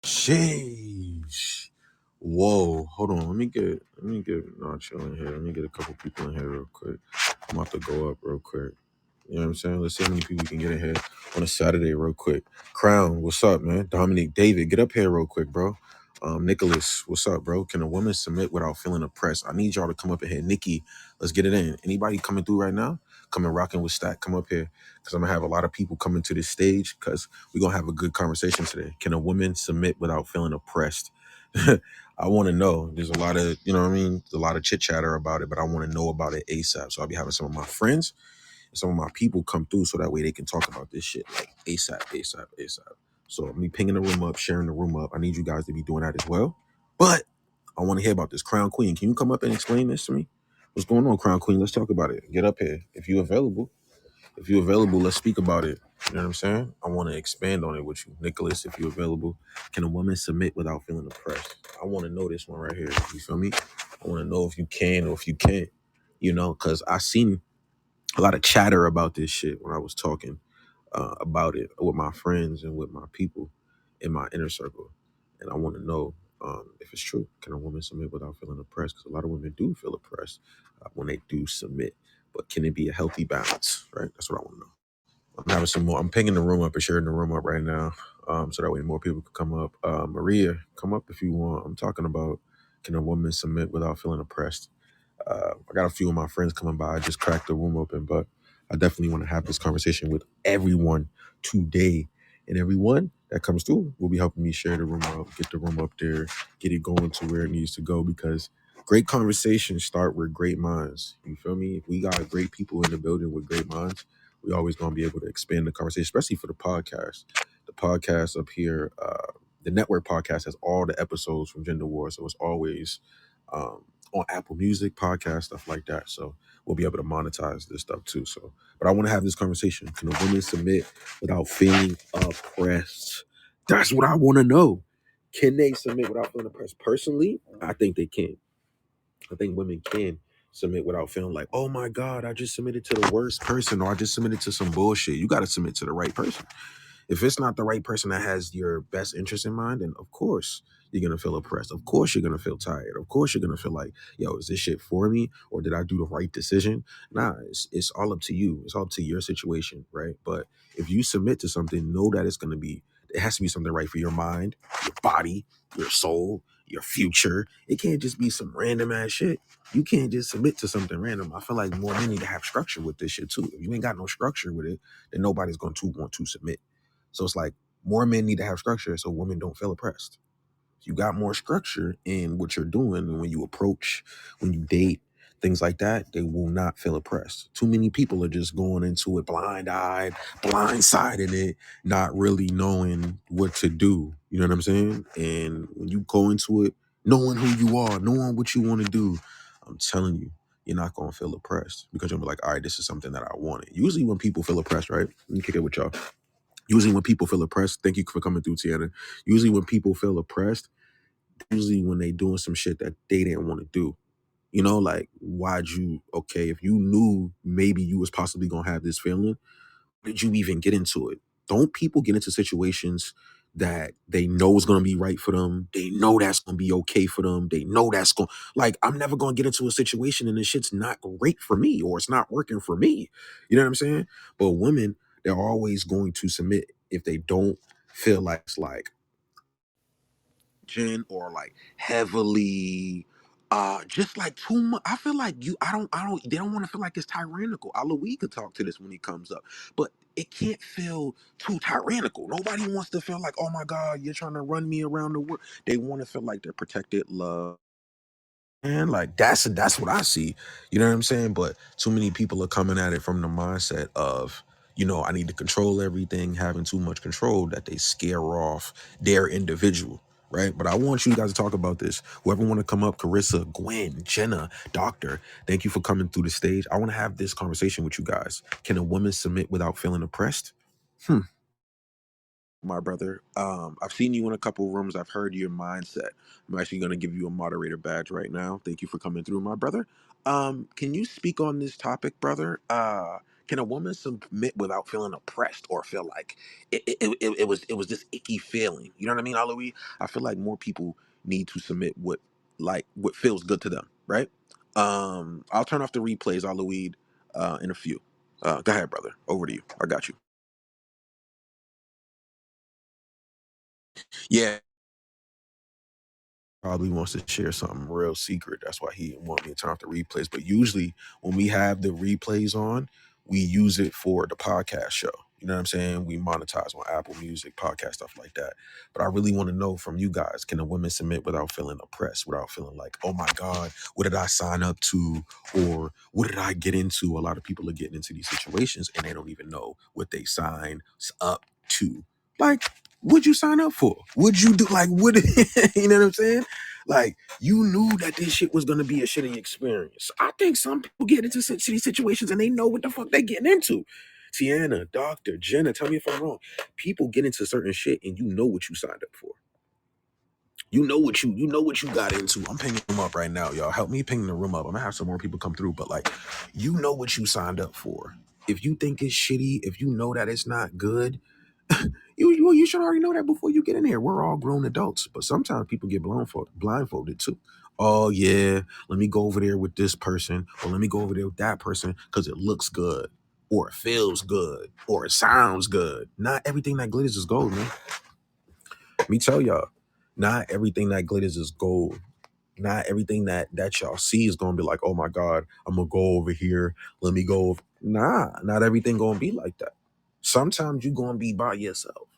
Jeez. Whoa. Hold on. Let me get not chilling here. Let me get a couple people in here real quick. I'm about to go up real quick. You know what I'm saying? Let's see how many people we can get in here on a Saturday real quick. Crown, what's up, man? Dominic, David, get up here real quick, bro. Nicholas, what's up, bro? Can a woman submit without feeling oppressed? I need y'all to come up in here. Nikki, let's get it in. Anybody coming through right now? Coming rocking with Stack, come up here. Because I'm going to have a lot of people coming to this stage because we're going to have a good conversation today. Can a woman submit without feeling oppressed? I want to know. There's a lot of, you know what I mean? There's a lot of chit chatter about it, but I want to know about it ASAP. So I'll be having some of my friends and some of my people come through so that way they can talk about this shit like ASAP, ASAP, ASAP. So me pinging the room up, sharing the room up. I need you guys to be doing that as well. But I want to hear about this. Crown Queen, can you come up and explain this to me? What's going on, Crown Queen? Let's talk about it. Get up here. If you're available, let's speak about it. You know what I'm saying? I want to expand on it with you. Nicholas, if you're available, can a woman submit without feeling oppressed? I want to know this one right here. You feel me? I want to know if you can or if you can't, you know, because I seen a lot of chatter about this shit when I was talking about it with my friends and with my people in my inner circle. And I want to know if it's true. Can a woman submit without feeling oppressed? Because a lot of women do feel oppressed when they do submit. But can it be a healthy balance? Right? That's what I want to know. I'm having some more. I'm pinging the room up and sharing the room up right now, so that way more people can come up. Maria, come up if you want. I'm talking about can a woman submit without feeling oppressed? I got a few of my friends coming by. I just cracked the room open, but I definitely want to have this conversation with everyone today. And everyone that comes through will be helping me share the room up, get the room up there, get it going to where it needs to go because great conversations start with great minds. You feel me? If we got great people in the building with great minds, we always going to be able to expand the conversation, especially for the podcast. The podcast up here, the network podcast has all the episodes from Gender War. So it's always on Apple Music, podcast, stuff like that. So we'll be able to monetize this stuff too. So, but I want to have this conversation. Can a woman submit without feeling oppressed? That's what I want to know. Can they submit without feeling oppressed? Personally, I think they can. I think women can submit without feeling like, oh my God, I just submitted to the worst person or I just submitted to some bullshit. You got to submit to the right person. If it's not the right person that has your best interest in mind, then of course you're gonna feel oppressed. Of course you're gonna feel tired. Of course you're gonna feel like, yo, is this shit for me or did I do the right decision? Nah, it's all up to you. It's all up to your situation, right? But if you submit to something, know that it has to be something right for your mind, your body, your soul, your future. It can't just be some random ass shit. You can't just submit to something random. I feel like more men need to have structure with this shit too. If you ain't got no structure with it, then nobody's going to want to submit. So it's like more men need to have structure so women don't feel oppressed. You got more structure in what you're doing, and when you approach, when you date, things like that, they will not feel oppressed. Too many people are just going into it blind-eyed, blindsided it, not really knowing what to do. You know what I'm saying? And when you go into it, knowing who you are, knowing what you want to do, I'm telling you, you're not gonna feel oppressed because you'll be like, all right, this is something that I wanted. Usually when people feel oppressed, right? Let me kick it with y'all. Usually when people feel oppressed, thank you for coming through, Tiana. Usually when people feel oppressed, usually when they doing some shit that they didn't want to do. You know, like if you knew maybe you was possibly gonna have this feeling, did you even get into it? Don't people get into situations that they know is gonna be right for them? They know that's gonna be okay for them. They know that's gonna like I'm never gonna get into a situation and this shit's not great for me or it's not working for me. You know what I'm saying? But women, they're always going to submit if they don't feel like it's like or like heavily just like too much. I feel like I don't they don't want to feel like it's tyrannical. Aloe could talk to this when he comes up, but it can't feel too tyrannical. Nobody wants to feel like, oh my God, you're trying to run me around the world. They want to feel like they're protected, love. And like that's what I see. You know what I'm saying? But too many people are coming at it from the mindset of, I need to control everything, having too much control that they scare off their individual. Right. But I want you guys to talk about this. Whoever want to come up, Carissa, Gwen, Jenna, Doctor, thank you for coming through the stage. I want to have this conversation with you guys. Can a woman submit without feeling oppressed? My brother. I've seen you in a couple rooms. I've heard your mindset. I'm actually going to give you a moderator badge right now. Thank you for coming through, my brother. Can you speak on this topic, brother? Can a woman submit without feeling oppressed or feel like it was this icky feeling? You know what I mean, Aloe? I feel like more people need to submit what feels good to them, right? I'll turn off the replays, Aloe, in a few. Go ahead, brother. Over to you. I got you. Yeah. Probably wants to share something real secret. That's why he want me to turn off the replays. But usually when we have the replays on, we use it for the podcast show. You know what I'm saying? We monetize on Apple Music, podcast, stuff like that. But I really want to know from you guys, can a woman submit without feeling oppressed, without feeling like, oh my God, what did I sign up to? Or what did I get into? A lot of people are getting into these situations and they don't even know what they signed up to. Like, what'd you sign up for? Would you do like what you know what I'm saying? Like, you knew that this shit was gonna be a shitty experience. I think some people get into shitty situations and they know what the fuck they getting into. Tiana, Doctor, Jenna, tell me if I'm wrong. People get into certain shit and you know what you signed up for. You know what you got into. I'm pinging them up right now, y'all. Help me ping the room up. I'm gonna have some more people come through, but like, you know what you signed up for. If you think it's shitty, if you know that it's not good, you should already know that before you get in here. We're all grown adults, but sometimes people get blindfolded too. Oh yeah, let me go over there with this person, or let me go over there with that person because it looks good, or it feels good, or it sounds good. Not everything that glitters is gold, man. Let me tell y'all, not everything that glitters is gold. Not everything that y'all see is gonna be like, oh my God, I'm gonna go over here. Let me go. Nah, not everything gonna be like that. Sometimes you gonna be by yourself.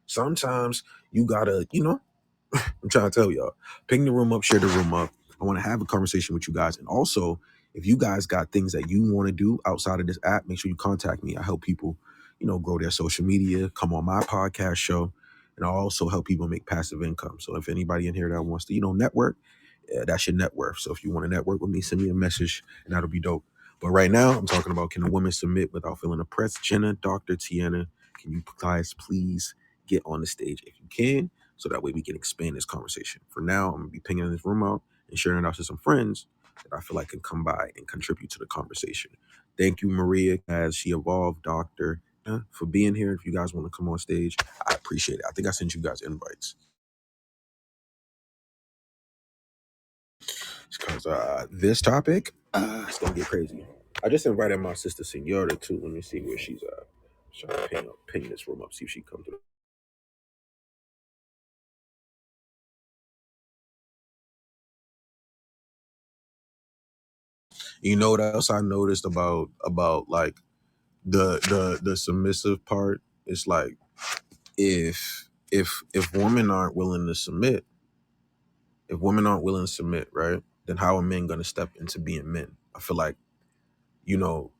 Sometimes you gotta, I'm trying to tell y'all, ping the room up, share the room up. I want to have a conversation with you guys. And also, if you guys got things that you want to do outside of this app, make sure you contact me. I help people, grow their social media, come on my podcast show, and I also help people make passive income. So if anybody in here that wants to, network, that's your net worth. So if you want to network with me, send me a message and that'll be dope. But right now, I'm talking about, can a woman submit without feeling oppressed? Jenna, Dr. Tiana, can you guys please get on the stage if you can, so that way we can expand this conversation. For now, I'm gonna be pinging this room out and sharing it out to some friends that I feel like can come by and contribute to the conversation. Thank you, Maria, as she evolved, Doctor, for being here. If you guys want to come on stage, I appreciate it. I think I sent you guys invites. Because this topic, it's gonna get crazy. I just invited my sister Senora too. Let me see where she's at. Trying to ping this room up, see if she comes through. You know what else I noticed about like the submissive part? It's like, if women aren't willing to submit, right? Then how are men gonna step into being men? I feel like,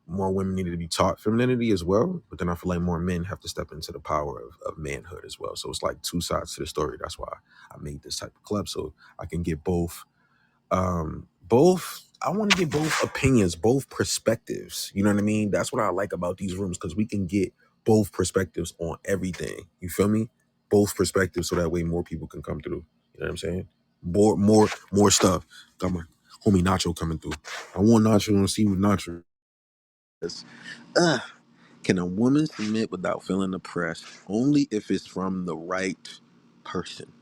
more women need to be taught femininity as well, but then I feel like more men have to step into the power of manhood as well. So it's like two sides to the story. That's why I made this type of club, so I can get both I want to get both opinions, both perspectives. You know what I mean? That's what I like about these rooms, because we can get both perspectives on everything. You feel me? Both perspectives, so that way more people can come through. You know what I'm saying? More stuff. Got my homie Nacho coming through. I want Nacho to see what Nacho. Uh, can a woman submit without feeling oppressed? Only if it's from the right person.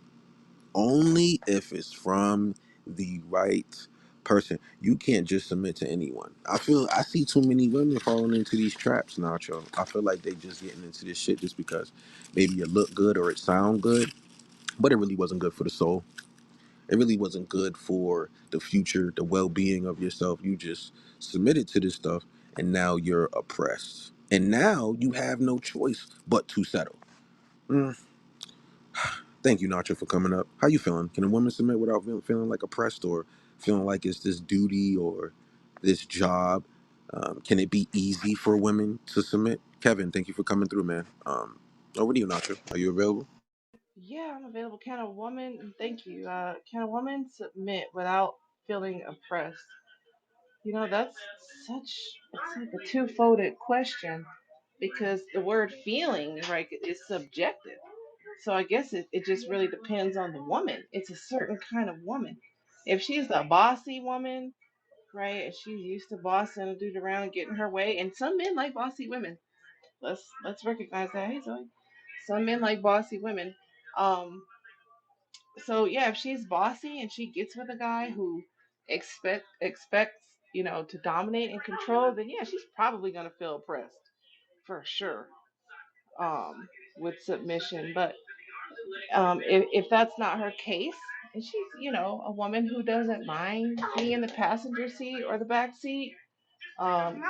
Only if it's from the right person. You can't just submit to anyone. I see too many women falling into these traps, Nacho. I feel like they just getting into this shit just because maybe it look good or it sound good, but it really wasn't good for the soul. It really wasn't good for the future, the well-being of yourself. You just submitted to this stuff and now you're oppressed. And now you have no choice but to settle. Mm. Thank you, Nacho, for coming up. How you feeling? Can a woman submit without feeling like oppressed, or feeling like it's this duty or this job? Can it be easy for women to submit? Kevin, thank you for coming through, man. Over to you, Nacho. Are you available? Yeah, I'm available. Can a woman, thank you. Can a woman submit without feeling oppressed? That's it's like a two-folded question because the word feeling, right, is subjective. So I guess it just really depends on the woman. It's a certain kind of woman. If she's a bossy woman, right? And she's used to bossing a dude around and getting her way. And some men like bossy women. Let's recognize that. Hey Zoe. Some men like bossy women. Um, so yeah, if she's bossy and she gets with a guy who expects, to dominate and control, then yeah, she's probably gonna feel oppressed for sure. Um, with submission. But if that's not her case, and she's, a woman who doesn't mind being in the passenger seat or the back seat, um,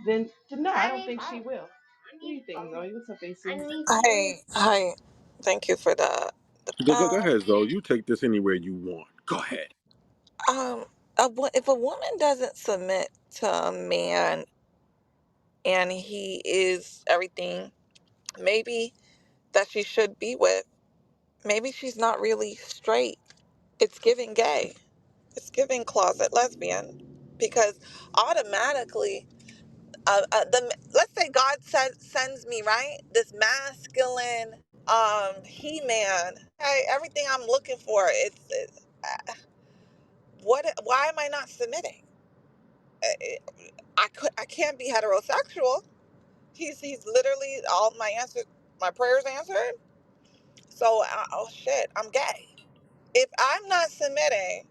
then no, I don't think she will. What do you think, Zoe? What's up, AC? Hi. Thank you for that. Go Um, ahead, Zoe. You take this anywhere you want. Go ahead. um, if a woman doesn't submit to a man and he is everything, maybe that she should be with, maybe she's not really straight. It's giving gay. It's giving closet lesbian, because automatically, let's say God sends me, right, this masculine, he man. Hey, everything I'm looking for. Why am I not submitting? I can't be heterosexual. He's literally all my prayers answered. So oh shit, I'm gay. If I'm not submitting,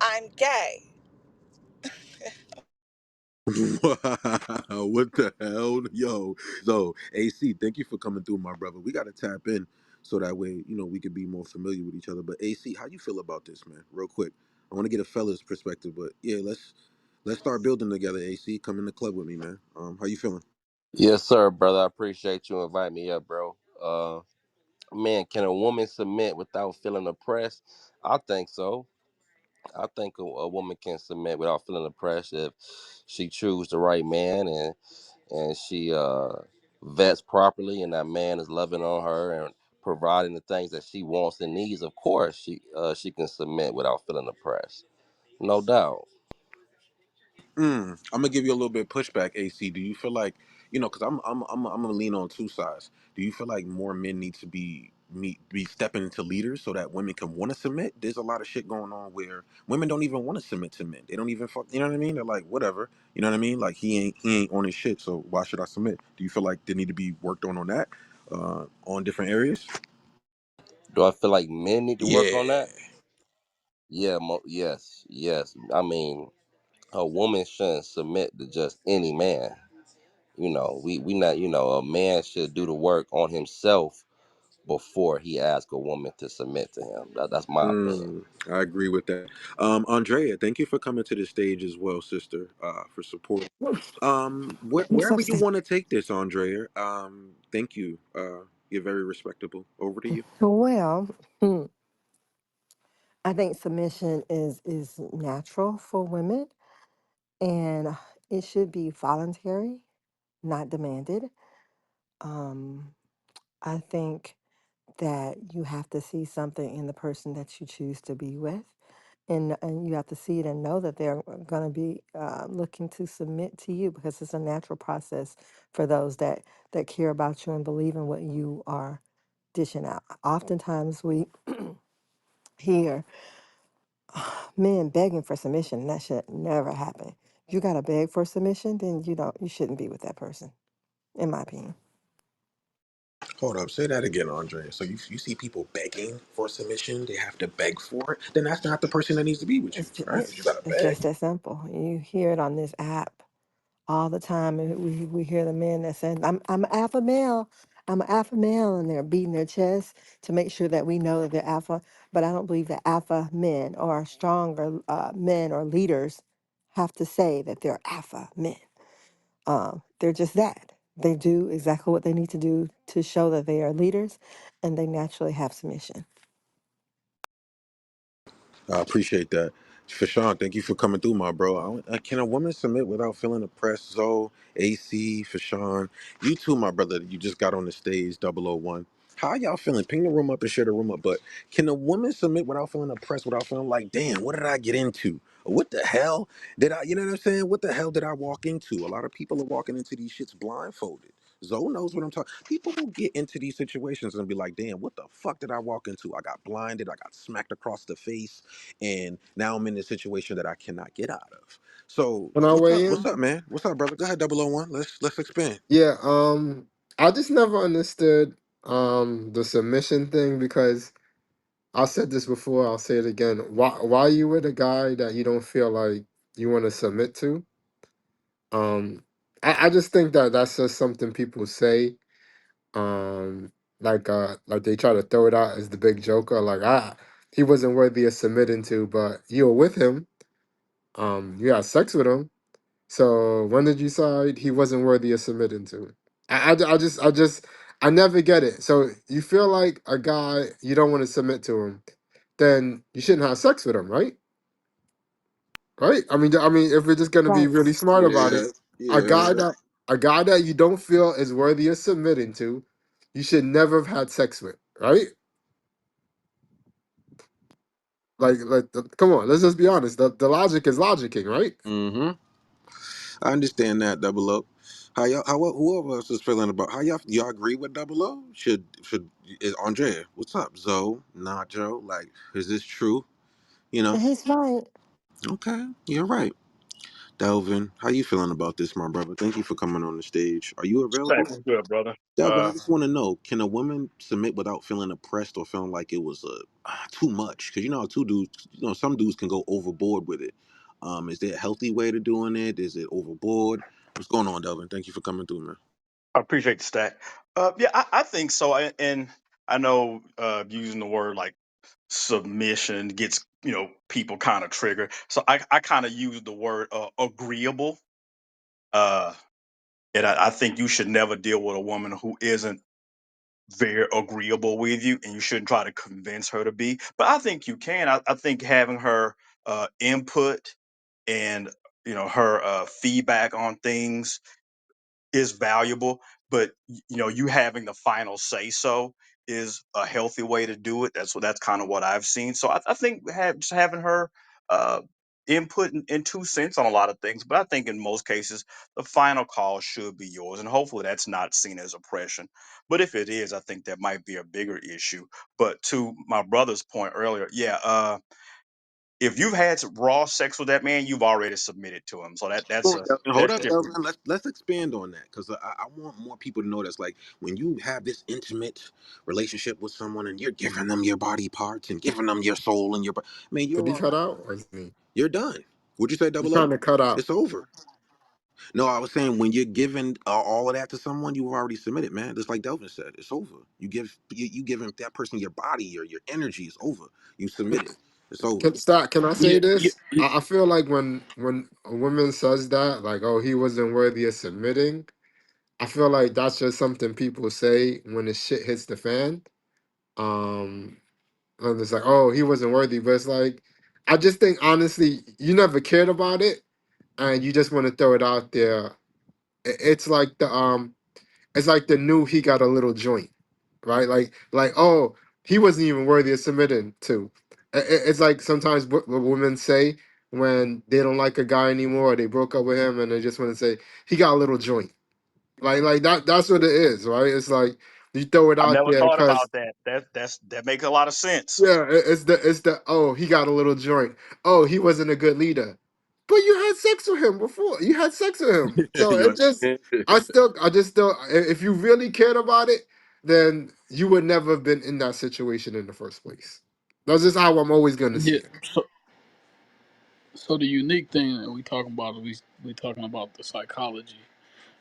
I'm gay. What the hell, yo? So, AC, thank you for coming through, my brother. We got to tap in so that way, we could be more familiar with each other. But AC, how you feel about this, man? Real quick, I want to get a fella's perspective, but yeah, let's start building together. AC, come in the club with me, man. How you feeling? Yes, sir, brother. I appreciate you inviting me up, bro. Man, can a woman submit without feeling oppressed? I think so. I think a woman can submit without feeling oppressed if she chooses the right man and she vets properly, and that man is loving on her and providing the things that she wants and needs. Of course, she can submit without feeling oppressed, no doubt. I'm gonna give you a little bit of pushback, AC. Do you feel like, because I'm gonna lean on two sides. Do you feel like more men need to be stepping into leaders so that women can want to submit? There's a lot of shit going on where women don't even want to submit to men. They don't even fuck. You know what I mean? They're like, whatever. You know what I mean? Like he ain't on his shit. So why should I submit? Do you feel like there need to be worked on that, on different areas? Do I feel like men need to work on Yeah. that? Yeah, yes, yes. I mean, a woman shouldn't submit to just any man. We not, a man should do the work on himself before he asks a woman to submit to him. That's my opinion. I agree with that. Andrea, thank you for coming to the stage as well, sister, for support. What's up, Wherever you Steph? want to take this, Andrea. Thank you. You're very respectable. Over to you. Well, I think submission is natural for women, and it should be voluntary, not demanded. Um, I think that you have to see something in the person that you choose to be with, and you have to see it and know that they're going to be looking to submit to you, because it's a natural process for those that care about you and believe in what you are dishing out. Oftentimes we hear men begging for submission, and that should never happen. If you gotta beg for submission, then you shouldn't be with that person, in my opinion. Hold up. Say that again, Andrea. So you see people begging for submission? They have to beg for it. Then that's not the person that needs to be with you, It's just, right? You gotta it's beg. just that simple. You hear it on this app all the time, and we hear the men that say, I'm an alpha male. I'm an alpha male," and they're beating their chest to make sure that we know that they're alpha. But I don't believe that alpha men or stronger men or leaders have to say that they're alpha men. They're just that. They do exactly what they need to do to show that they are leaders, and they naturally have submission. I appreciate that. Fashawn, thank you for coming through, my bro. Can a woman submit without feeling oppressed? Zoe, AC, Fashawn, you too, my brother. You just got on the stage, 001. How y'all feeling? Ping the room up and share the room up. But can a woman submit without feeling oppressed, without feeling like, damn, what did I get into? What the hell did I, you know what I'm saying? What the hell did I walk into? A lot of people are walking into these shits blindfolded. Zoe knows what I'm talking. People will get into these situations and be like, "Damn, what the fuck did I walk into? I got blinded. I got smacked across the face, and now I'm in a situation that I cannot get out of." So, Can I what's weigh up? What's in? up, man? What's up, brother? Go ahead, 001. Let's expand. Yeah, I just never understood the submission thing because I said this before, I'll say it again. Why you with a guy that you don't feel like you want to submit to? Um I just think that that's just something people say. Um like they try to throw it out as the big joker, like he wasn't worthy of submitting to, but you were with him, you had sex with him. So when did you decide he wasn't worthy of submitting to? I never get it. So you feel like a guy you don't want to submit to him, then you shouldn't have sex with him, right? Right? I mean, if we're just gonna be Right. really smart about Yeah, it, a yeah. guy that a guy that you don't feel is worthy of submitting to, you should never have had sex with, right? Come on, let's just be honest. The logic is logicking, right? Mm-hmm. I understand that, Double O. How whoever else is feeling about how y'all agree with Double O? Should is Andre? What's up, Zoe? Nacho? Like, is this true? You know? He's right. Okay, you're right. Delvin, how you feeling about this, my brother? Thank you for coming on the stage. Are you Hey, available? what's good, brother? Delvin, I just want to know: can a woman submit without feeling oppressed or feeling like it was too much? Because you know, how two dudes, some dudes can go overboard with it. Is there a healthy way to doing it? Is it overboard? What's going on, Delvin? Thank you for coming through, man. I appreciate the stack. Yeah, I think so. And I know using the word like submission gets people kind of triggered. So I kind of use the word agreeable. Uh, and I think you should never deal with a woman who isn't very agreeable with you, and you shouldn't try to convince her to be. But I think you can. I think having her input and her feedback on things is valuable, but you having the final say so is a healthy way to do it. That's kind of what I've seen. So I think just having her uh, input in 2 cents on a lot of things, but I think in most cases the final call should be yours, and hopefully that's not seen as oppression. But if it is, I think that might be a bigger issue. But to my brother's point earlier, yeah, if you've had some raw sex with that man, you've already submitted to him. So Hold that's up, different. Delvin. Let's expand on that because I want more people to know that's like when you have this intimate relationship with someone and you're giving them your body parts and giving them your soul and man, Did he cut out or is it me? you're done. Would you say You double O? kind of cut out. It's over. No, I was saying when you're giving all of that to someone, you've already submitted, man. Just like Delvin said, it's over. You giving that person your body, your energy is over. You submitted. It's over. Can I say Yeah, yeah, this? yeah. I feel like when a woman says that, like, oh, he wasn't worthy of submitting, I feel like that's just something people say when the shit hits the fan. Um, and it's like, oh, he wasn't worthy, but it's like, I just think honestly, you never cared about it, and you just want to throw it out there. It's like it's like the new he got a little joint, right? Like oh, he wasn't even worthy of submitting to. It's like sometimes what women say when they don't like a guy anymore, or they broke up with him, and they just want to say he got a little joint. Like that. That's what it is, right? It's like you throw it I've out never there thought because about that. That makes a lot of sense. yeah, it's the oh he got a little joint. Oh, he wasn't a good leader, but you had sex with him before. You had sex with him, so You it just understand? I just still if you really cared about it, then you would never have been in that situation in the first place. That's just how I'm always gonna see Yeah. it. So the unique thing that we talking about is we talking about the psychology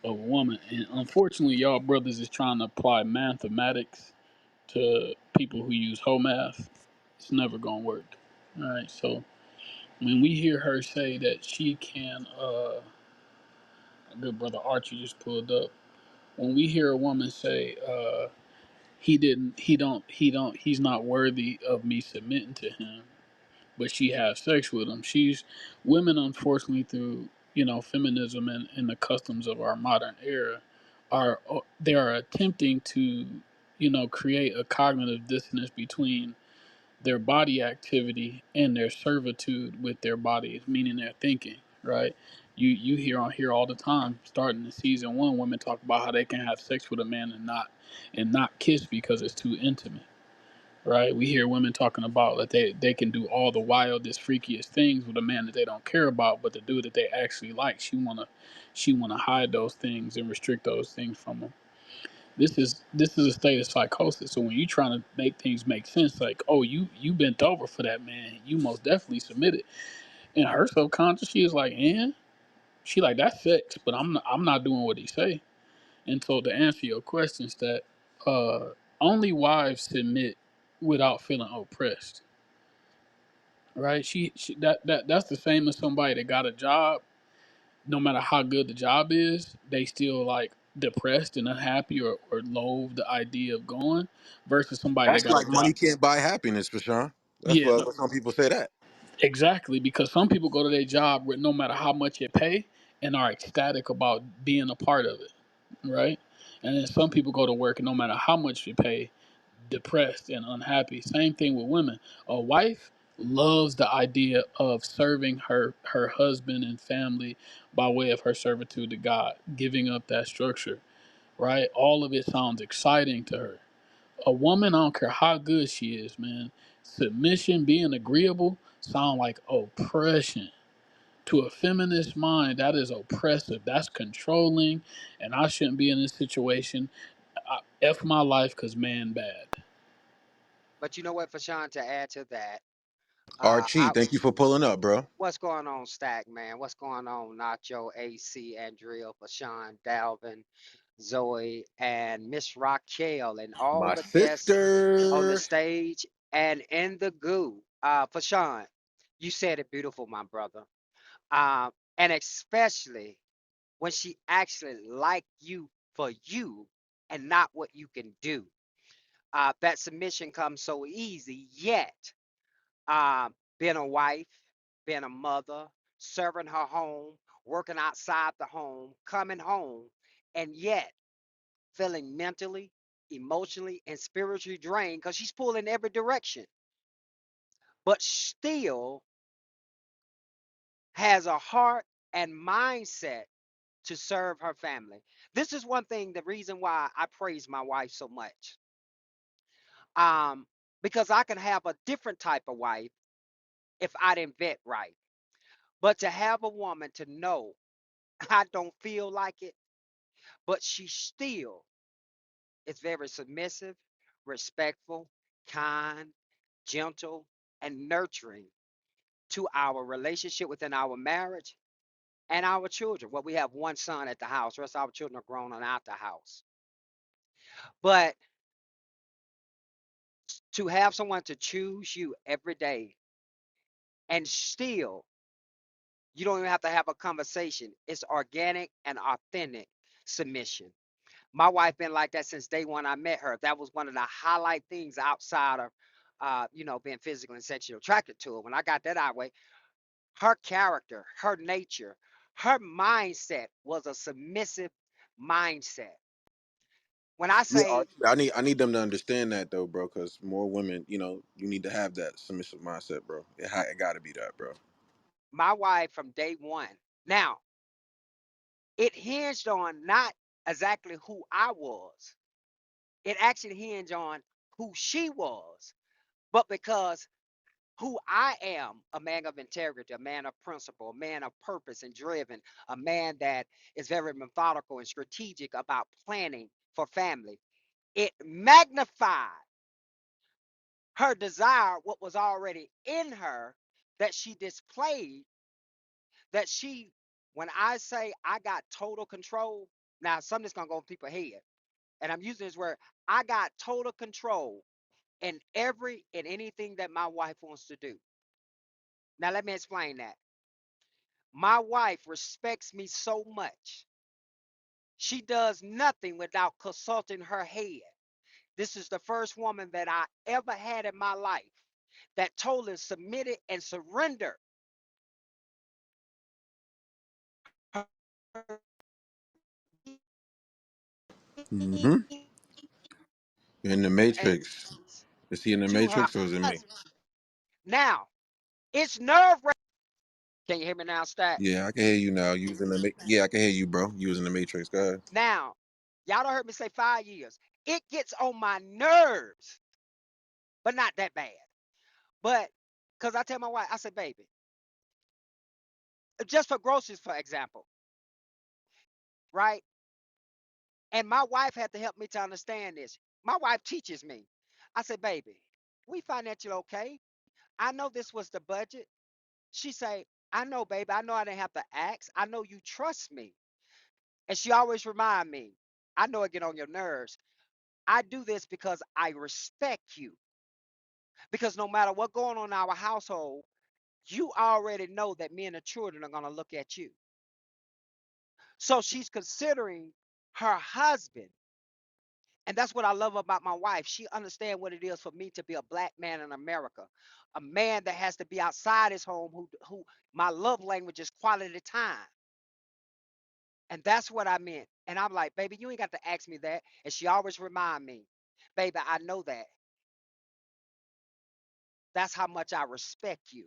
of a woman, and unfortunately, y'all brothers is trying to apply mathematics to people who use whole math. It's never gonna work. All right. So when we hear her say that she can, good brother Archie just pulled up. When we hear a woman say, he's not worthy of me submitting to him, but she has sex with him. She's women, unfortunately, through feminism and the customs of our modern era, they are attempting to create a cognitive dissonance between their body activity and their servitude with their bodies, meaning their thinking, right? You hear on here all the time, starting in season one, women talk about how they can have sex with a man and not kiss because it's too intimate. Right? We hear women talking about that they can do all the wildest, freakiest things with a man that they don't care about, but the dude that they actually like, she wanna hide those things and restrict those things from them. This is a state of psychosis. So when you trying to make things make sense, like, oh, you bent over for that man, you most definitely submitted. In her subconscious, she is like, and she like that's sex, but I'm not doing what he say. And so to answer your questions, that only wives submit without feeling oppressed, right? She that's the same as somebody that got a job. No matter how good the job is, they still like depressed and unhappy or loathe the idea of going, versus somebody that That's got a like job. money can't buy happiness, for sure. That's Yeah, what, no, what some people say that. exactly, because some people go to their job with no matter how much it pay and are ecstatic about being a part of it, right? And then some people go to work and no matter how much it pay, depressed and unhappy. Same thing with women. A wife loves the idea of serving her husband and family by way of her servitude to God, giving up that structure, right? All of it sounds exciting to her. A woman, I don't care how good she is, man. Submission, being agreeable, sound like oppression. To a feminist mind, that is oppressive. That's controlling, and I shouldn't be in this situation. F my life, cause man bad. But you know what, Fashawn, to add to that, Archie, I thank you for pulling up, bro. what's going on, Stack, man? What's going on, Nacho, AC, Andrea, Fashawn, Dalvin, Zoe, and Miss Raquel, and all My the guests on the sister. stage and in the goo. Fashawn, you said it beautiful, my brother. And especially when she actually like you for you and not what you can do. That submission comes so easy, yet being a wife, being a mother, serving her home, working outside the home, coming home, and yet feeling mentally, emotionally, and spiritually drained because she's pulling every direction, but still has a heart and mindset to serve her family. This is one thing, the reason why I praise my wife so much. Um, because I can have a different type of wife if I didn't vet right. But to have a woman to know I don't feel like it, but she still is very submissive, respectful, kind, gentle, and nurturing to our relationship within our marriage and our children. Well, we have one son at the house, the rest of our children are grown and out the house. But to have someone to choose you every day and still, you don't even have to have a conversation. It's organic and authentic submission. My wife been like that since day one I met her. That was one of the highlight things outside of, being physically and sexually attracted to her. When I got that out of the way, her character, her nature, her mindset was a submissive mindset. When I Yeah, say Archie, I need them to understand that though, bro. Because more women, you need to have that submissive mindset, bro. It got to be that, bro. my wife from day one, now it hinged on not exactly who I was, it actually hinged on who she was. But because who I am, a man of integrity, a man of principle, a man of purpose and driven, a man that is very methodical and strategic about planning for family. It magnified her desire, what was already in her that she displayed, that she, when I say I got total control, now something's gonna go over people's head. And I'm using this word, I got total control in every and anything that my wife wants to do. Now let me explain that. My wife respects me so much. She does nothing without consulting her head. This is the first woman that I ever had in my life that totally submitted and surrendered her Mm-hmm. In the Matrix. needs Is he in the to her Matrix or is it me? husband. Now, it's nerve wracking Can you hear me now, Stack? Yeah, I can hear you now. Using the yeah, I can hear you, bro. Using the matrix. Go ahead. Now, y'all don't heard me say 5 years. It gets on my nerves, but not that bad. But because I tell my wife, I said, baby, just for groceries, for example, right? And my wife had to help me to understand this. My wife teaches me. I said, baby, we financially okay. I know this was the budget. She say, I know, baby. I know I didn't have to ask. I know you trust me. And she always remind me, I know it get on your nerves. I do this because I respect you. Because no matter what going on in our household, you already know that me and the children are going to look at you. So she's considering her husband. And that's what I love about my wife. She understands what it is for me to be a black man in America, a man that has to be outside his home, who my love language is quality time. And that's what I meant. And I'm like, baby, you ain't got to ask me that. And she always remind me, baby, I know that. That's how much I respect you.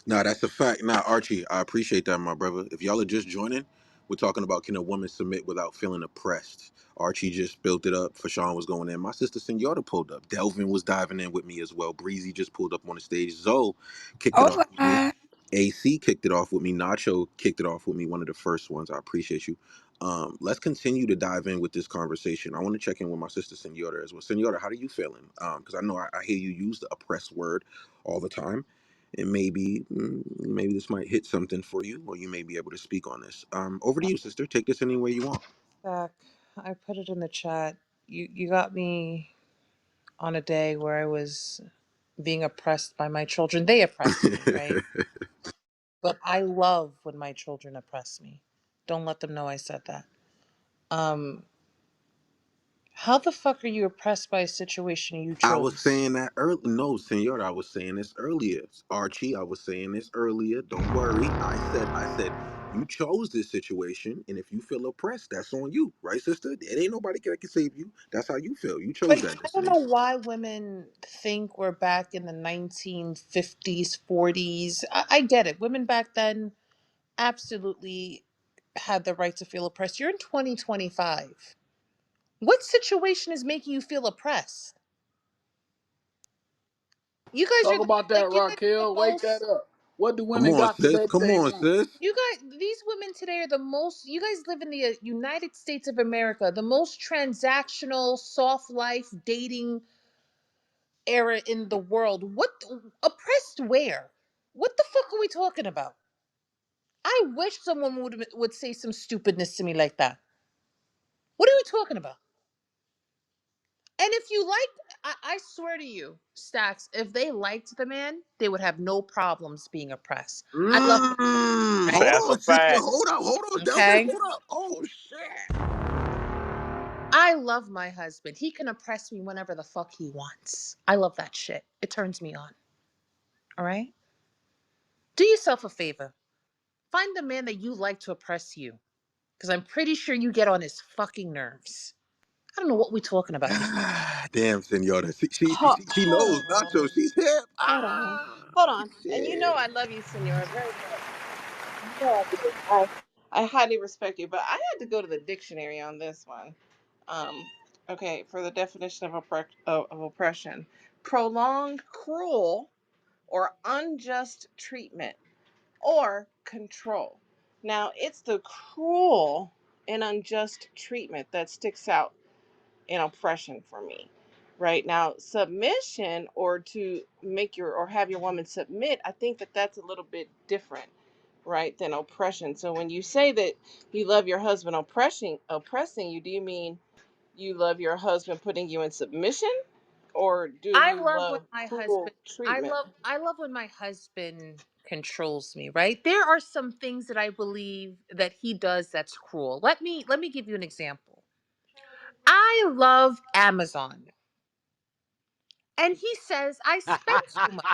Nah, that's a fact. Nah, Archie, I appreciate that, my brother. If y'all are just joining, we're talking about can a woman submit without feeling oppressed. Archie just built it up. Fashawn was going in. My sister Senora pulled up. Delvin was diving in with me as well. Breezy just pulled up on the stage. Zoe kicked it off with me. Hola. AC kicked it off with me. Nacho kicked it off with me. One of the first ones. I appreciate you. Let's continue to dive in with this conversation. I want to check in with my sister Senora as well. Senora, how are you feeling? Because I know I hear you use the oppressed word all the time, and maybe this might hit something for you, or you may be able to speak on this. Over to you, sister. Take this any way you want. Zach, I put it in the chat. You got me on a day where I was being oppressed by my children. They oppress me, right? But I love when my children oppress me. Don't let them know I said that. Um, how the fuck are you oppressed by a situation you I was chose? saying that earlier. No, senor, I was saying this earlier. Archie, I was saying this earlier. Don't worry. I said, you chose this situation, and if you feel oppressed, that's on you, right, sister? It ain't nobody that can save you. That's how you feel. You chose Like, that I don't know destination. why women think we're back in the 1950s, 40s. I get it. Women back then absolutely had the right to feel oppressed. You're in 2025. What situation is making you feel oppressed? You guys Talk are about that, like, you guys are the Raquel. Wake that most. up. What do Come women on, got to sis. say Come that they on, want? sis. You guys, these women today are the most. You guys live in the United States of America, the most transactional, soft life dating era in the world. What oppressed where? What the fuck are we talking about? I wish someone would say some stupidness to me like that. What are we talking about? And if you like, I swear to you, Stacks, if they liked the man, they would have no problems being oppressed. I love my right. Hold That's a on, sister. fact. Hold up. Hold on, Delvin. Okay. Hold up. Oh shit. I love my husband. He can oppress me whenever the fuck he wants. I love that shit. It turns me on. All right? Do yourself a favor. Find the man that you like to oppress you. Because I'm pretty sure you get on his fucking nerves. I don't know what we're talking about here. Damn, senora. She Hold knows Nacho. on. She's hip. Hold on. Hold on. And you know Shit. I love you, Senora, very much. You know I do. I highly respect you, but I had to go to the dictionary on this one. Um, okay, for the definition of oppression, prolonged, cruel, or unjust treatment or control. Now, it's the cruel and unjust treatment that sticks out in oppression for me. Right now, submission or to make your or have your woman submit, I think that that's a little bit different, right, than oppression. So when you say that you love your husband oppressing you, do you mean you love your husband putting you in submission, or do I you love when love my cruel husband treatment? I love when my husband controls me, right? There are some things that I believe that he does that's cruel. Let me give you an example. I love Amazon. And he says I spend too much.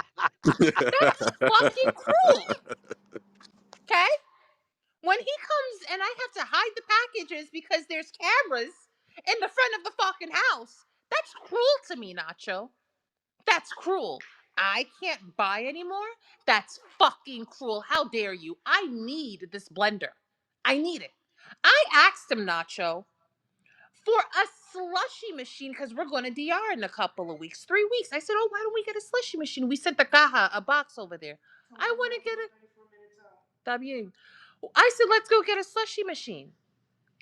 That's fucking cruel. Okay? When he comes and I have to hide the packages because there's cameras in the front of the fucking house, that's cruel to me, Nacho. That's cruel. I can't buy anymore? That's fucking cruel. How dare you? I need this blender. I need it. I asked him, Nacho, for a slushy machine because we're going to DR in a couple of weeks, 3 weeks. I said, oh, why don't we get a slushy machine? We sent the caja, a box over there. I want to get a. Está bien. I said, let's go get a slushy machine.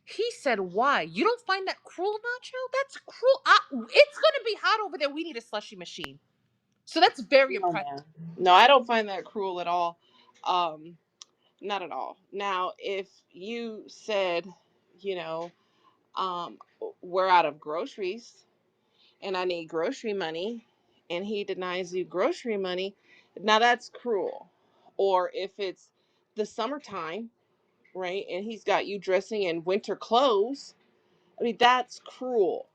He said, why? You don't find that cruel, Nacho? That's cruel. It's going to be hot over there. We need a slushy machine. So that's very No, oppressive. man. No, I don't find that cruel at all. Um, Not at all. Now, if you said, you know, um, we're out of groceries and I need grocery money, and he denies you grocery money, now that's cruel. Or if it's the summertime, right, and he's got you dressing in winter clothes, I mean, that's cruel.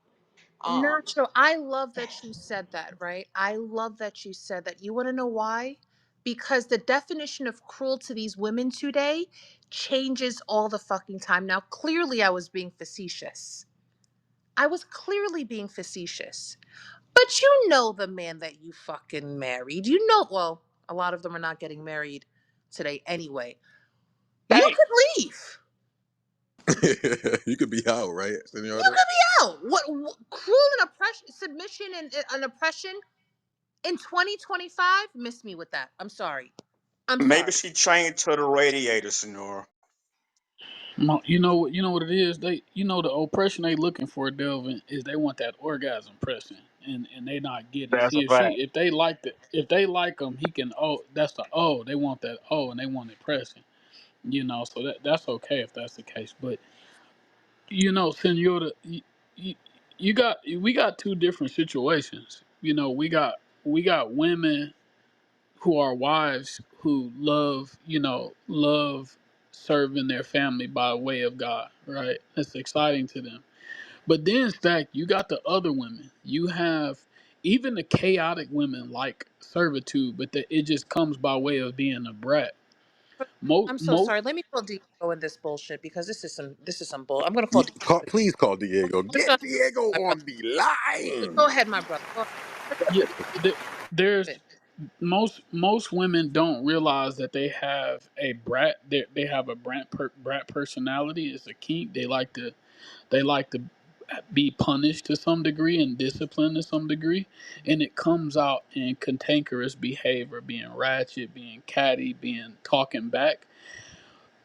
Um, Nacho, I love that you said that, right? I love that you said that. You want to know why? Because the definition of cruel to these women today changes all the fucking time. Now, clearly, I was being facetious. I was clearly being facetious. But you know the man that you fucking married. You know, well, a lot of them are not getting married today anyway. You thanks. could leave. You could be out, right, You Senora? could be out. What cruel and oppression, submission and oppression in 2025? Miss me with that. I'm sorry. I'm Maybe sorry. she chained to the radiator, Senora. You know what it is. The oppression they looking for, Delvin, is they want that orgasm pressing, and they not getting it. That's See, a fact. if they like if they like him, he can. Oh, that's the they want that and they want it pressing. So that's okay if that's the case. But Senora, we got two different situations. We got women who are wives who love serving their family by way of God, right? That's exciting to them. But then, Stack, you got the other women. You have even the chaotic women like servitude, but it just comes by way of being a brat. But Most, I'm so most sorry. Let me call Diego in this bullshit because this is some bull. I'm gonna call Diego. Please call Diego. I'm just gonna Get Diego my brother. on the line. Go ahead, my brother. Go yeah, ahead. there's most women don't realize that they have a brat. They have a brat personality. It's a kink. They like to be punished to some degree and disciplined to some degree, and it comes out in cantankerous behavior, being ratchet, being catty, being talking back.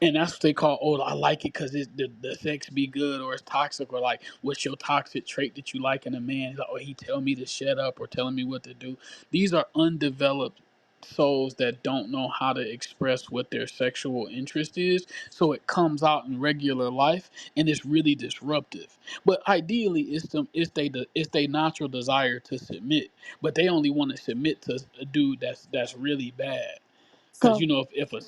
And that's what they call, oh, I like it because the sex be good, or it's toxic, or like, what's your toxic trait that you like in a man? He's like, oh, he tell me to shut up or telling me what to do. These are undeveloped souls that don't know how to express what their sexual interest is, so it comes out in regular life, and it's really disruptive. But ideally, it's they natural desire to submit, but they only want to submit to a dude that's really bad. Cause So,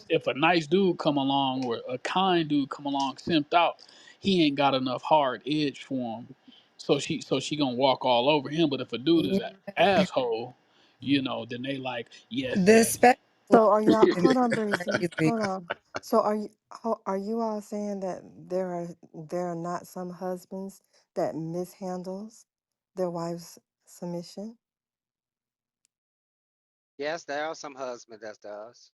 if a nice dude come along or a kind dude come along simped out, he ain't got enough hard edge for him. So she gonna walk all over him. But if a dude is Yeah. an asshole, then they like, yes, The daddy. spectral so are y'all? is Hold on, Breezy. crazy. Hold on. So are you all saying that there are not some husbands that mishandles their wife's submission? Yes, there are some husbands that does.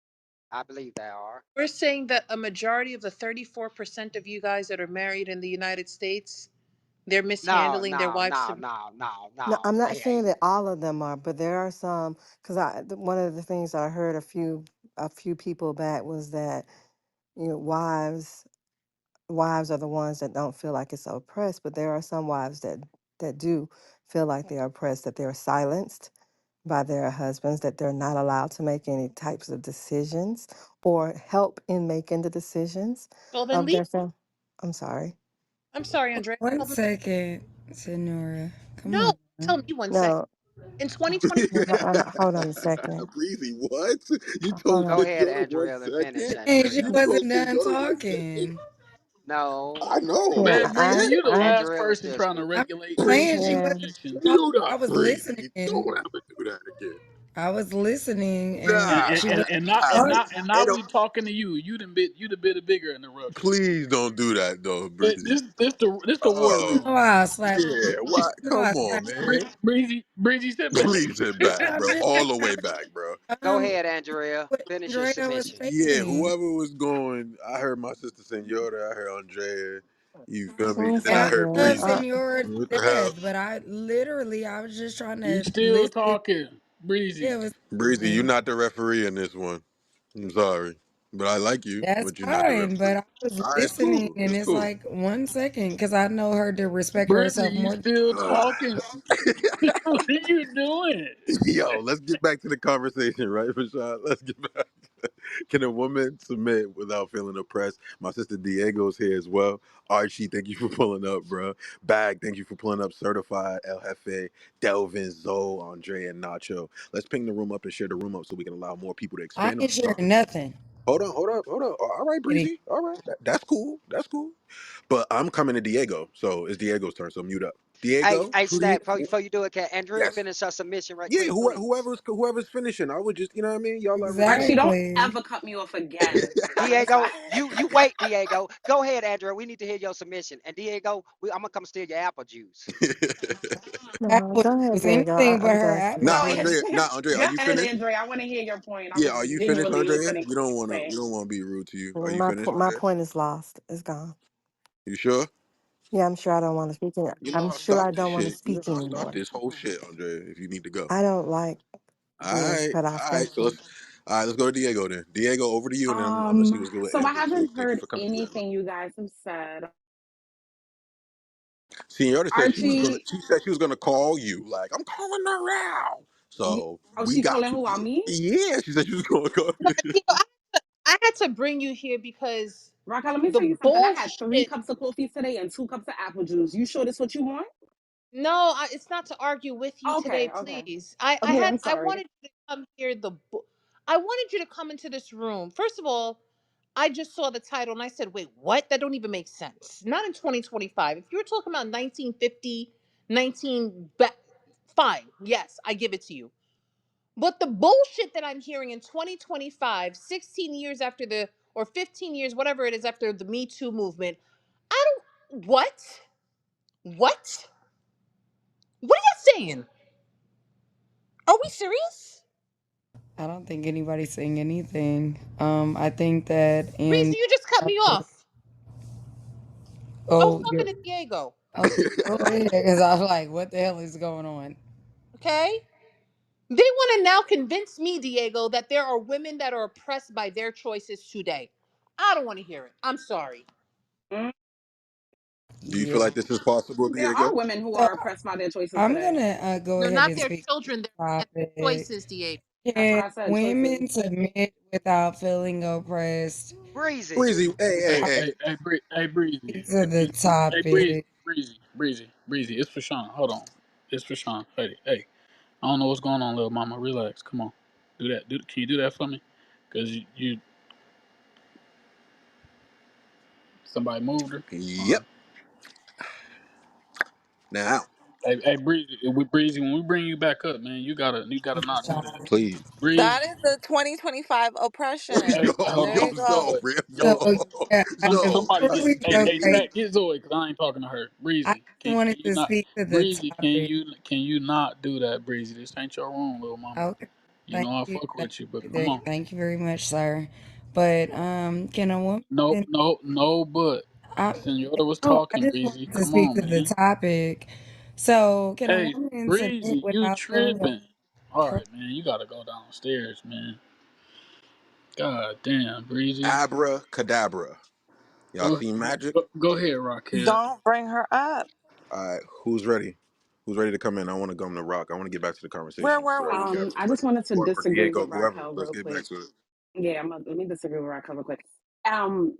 I believe there are. We're saying that a majority of the 34% of you guys that are married in the United States, they're No, mishandling their no, wives. no, no, no, No, no. I'm not They saying ain't. that all of them are, but there are some. Because one of the things that I heard a few people back was that wives are the ones that don't feel like it's oppressed, but there are some wives that do feel like they're oppressed, that they're silenced by their husbands, that they're not allowed to make any types of decisions or help in making the decisions Well, then of leave. their family. I'm sorry. I'm sorry, Andrea. One Tell them. second, Senora. Come No, on. tell me 1 second. No, In 2020, no, hold on a second. Breezy, what? You Hold told Go on. ahead, Senora one Andrea, and finish, second? Dang, she Andrea. You told wasn't done Senora 1 second? talking. No, I know, Yeah, Man, man. Breezy, I, you the I, last Andrea was person just trying to I'm regulate saying Breezy's she yeah. wasn't submission. talking. Mute I up, was Breezy. listening. Don't ever do that again. I was listening And and Nah, and, she and, was and not nah. and talking. not and Ain't not no, really talking to you. You the bit a bigger interruption. please don't do that though, Breezy. This the war You Oh know room. why I slapped yeah, you? what? You know Come I on, slapped you. man. Breezy, sit back. Please sit back, I bro. did. All the way back, bro. Go Um, ahead, Andrea. what Finish your Andrea was submission. Yeah, saying, whoever was going, I heard my sister Senora, I heard Andrea, you feel me? And It's then and I all I heard good. love Breezy. Senora to What the hell? death, but I was just trying You to still listen. talking, Yeah, Breezy. it was Breezy, you're listening. not the referee in this one. I'm sorry. But I like you, That's but you're not the fine, referee. but I was All right, it's listening, cool. and It's it's cool. like 1 second because I know her to respect Breezy, herself you more than still talking. What are you doing? Yo, let's get back to the conversation, right, Rashad? Let's get back. Can a woman submit without feeling oppressed? My sister Diego's here as well. Archie, thank you for pulling up, bro. Bag, thank you for pulling up. Certified, El Jefe, Delvin, Zoe, Andre, and Nacho. Let's ping the room up and share the room up so we can allow more people to I expand on ain't this sharing conversation. nothing. Hold on, hold up, hold up. All right, Kidding. Breezy. All right, that's cool. That's cool. But I'm coming to Diego, so it's Diego's turn. So mute up. Hey, Diego, hey, who do you? Stack, before you do it, can Andrea Yes. finish her submission right Yeah, quick, please? whoever's finishing, I would just, you know what I mean. Y'all already know. Archie, don't Exactly. ever cut me off again. That is why. Diego, you wait, Diego. Go ahead, Andrea. We need to hear your submission. And Diego, I'm gonna come steal your apple juice. No, Apple go ahead, juice, Diego. anything but I'm her done. apple Nah, No, juice. Andrea. Andrea, Nah, Andrea. go Are you ahead, finished? Andrea. I want to hear your point. I Yeah. was Are you finished, genuinely Andrea? listening We to don't what want you're to. We saying. don't want to be rude to you. Are you My finished, my Andrea? point is lost. It's gone. You sure? Yeah, I'm sure I don't want to speak. You know I'm I'll sure stop I this don't want to shit. You speak know I'll stop anymore. this whole shit, Andrea. If you need to go. I don't like All being right. cut off. All right. Thank So you. let's. All right. Let's go to Diego then. Diego, over to you, and then I'm gonna see what's good with So I Andrea. So haven't thank you heard for coming through, Emma. anything you guys have said. Senora said she was gonna. Archie, She said she was gonna call you. Like I'm calling her out. So oh, we she got calling you. who out me? Yeah. She said she was gonna call No, you. you know, I had to bring you here because Raquel, let me the tell you something. I had three bullshit. cups of coffee today and 2 cups of apple juice. You sure this what you want? No, it's not to argue with you today, Okay, okay. please. Okay, I'm I sorry. wanted you to come here. I wanted you to come into this room. First of all, I just saw the title and I said, wait, what? That don't even make sense. Not in 2025. If you were talking about 1950, 19, fine. Yes, I give it to you. But the bullshit that I'm hearing in 2025, 16 years after or 15 years, whatever it is, after the Me Too movement, I what? What? What are you saying? Are we serious? I don't think anybody's saying anything. I think that Breezy, in you just cut me off. I was oh talking to Diego, okay, go ahead because I was like, what the hell is going on? okay? They want to now convince me, Diego, that there are women that are oppressed by their choices today. I don't want to hear it. I'm sorry. Mm, Do you feel Yeah. like this is possible, there are Diego? women who So are oppressed by their choices I'm today. gonna go They're ahead not and their speak to children, the they're their topic. choices, Diego. That's what Can I said, choices. women submit without feeling oppressed? Breezy. Breezy, hey, hey, I hey. Breezy, speak to the topic. Breezy. It's for Sean. Hold on, it's for Sean. Hey. I don't know what's going on, little mama. Relax. Come on, do that. Can you do that for me? Cause you somebody moved her. All Yep. right. Now, Breezy, when we bring you back up, man, you gotta not do that. please. Breeze. That is the 2025 Hey, oppression. yo, hold There yo, on, you Zo, go. bro, So Yo, yo, yeah, Zo. somebody before get. we go, Hey, wait, Stack, get Zoe, cause I ain't talking to her. I Breezy, just can wanted you to not? speak to the Breezy, topic. can you not do that, Breezy? This ain't your room, little mama. Okay, You thank know I you, fuck with you, but come thank, on. thank you very much, sir. But can a woman? No, but I, Senora was no, I talking, just Breezy. wanted to Come speak on, to the man. topic. So, can a Hey, woman submit Breezy, you without feeling tripping. All oppressed? right, man. You gotta go downstairs, man. God damn, Breezy. Abracadabra. Y'all Go, seen magic? go ahead, Raquel. Don't bring her up. All right, who's ready? Who's ready to come in? I want to go to rock. I want to get back to the Where conversation. were Whoever we? we got. I just wanted to Or disagree Diego, with whoever. Raquel Let's real get quick. back to it. Yeah, let me disagree with Raquel real quick. Um,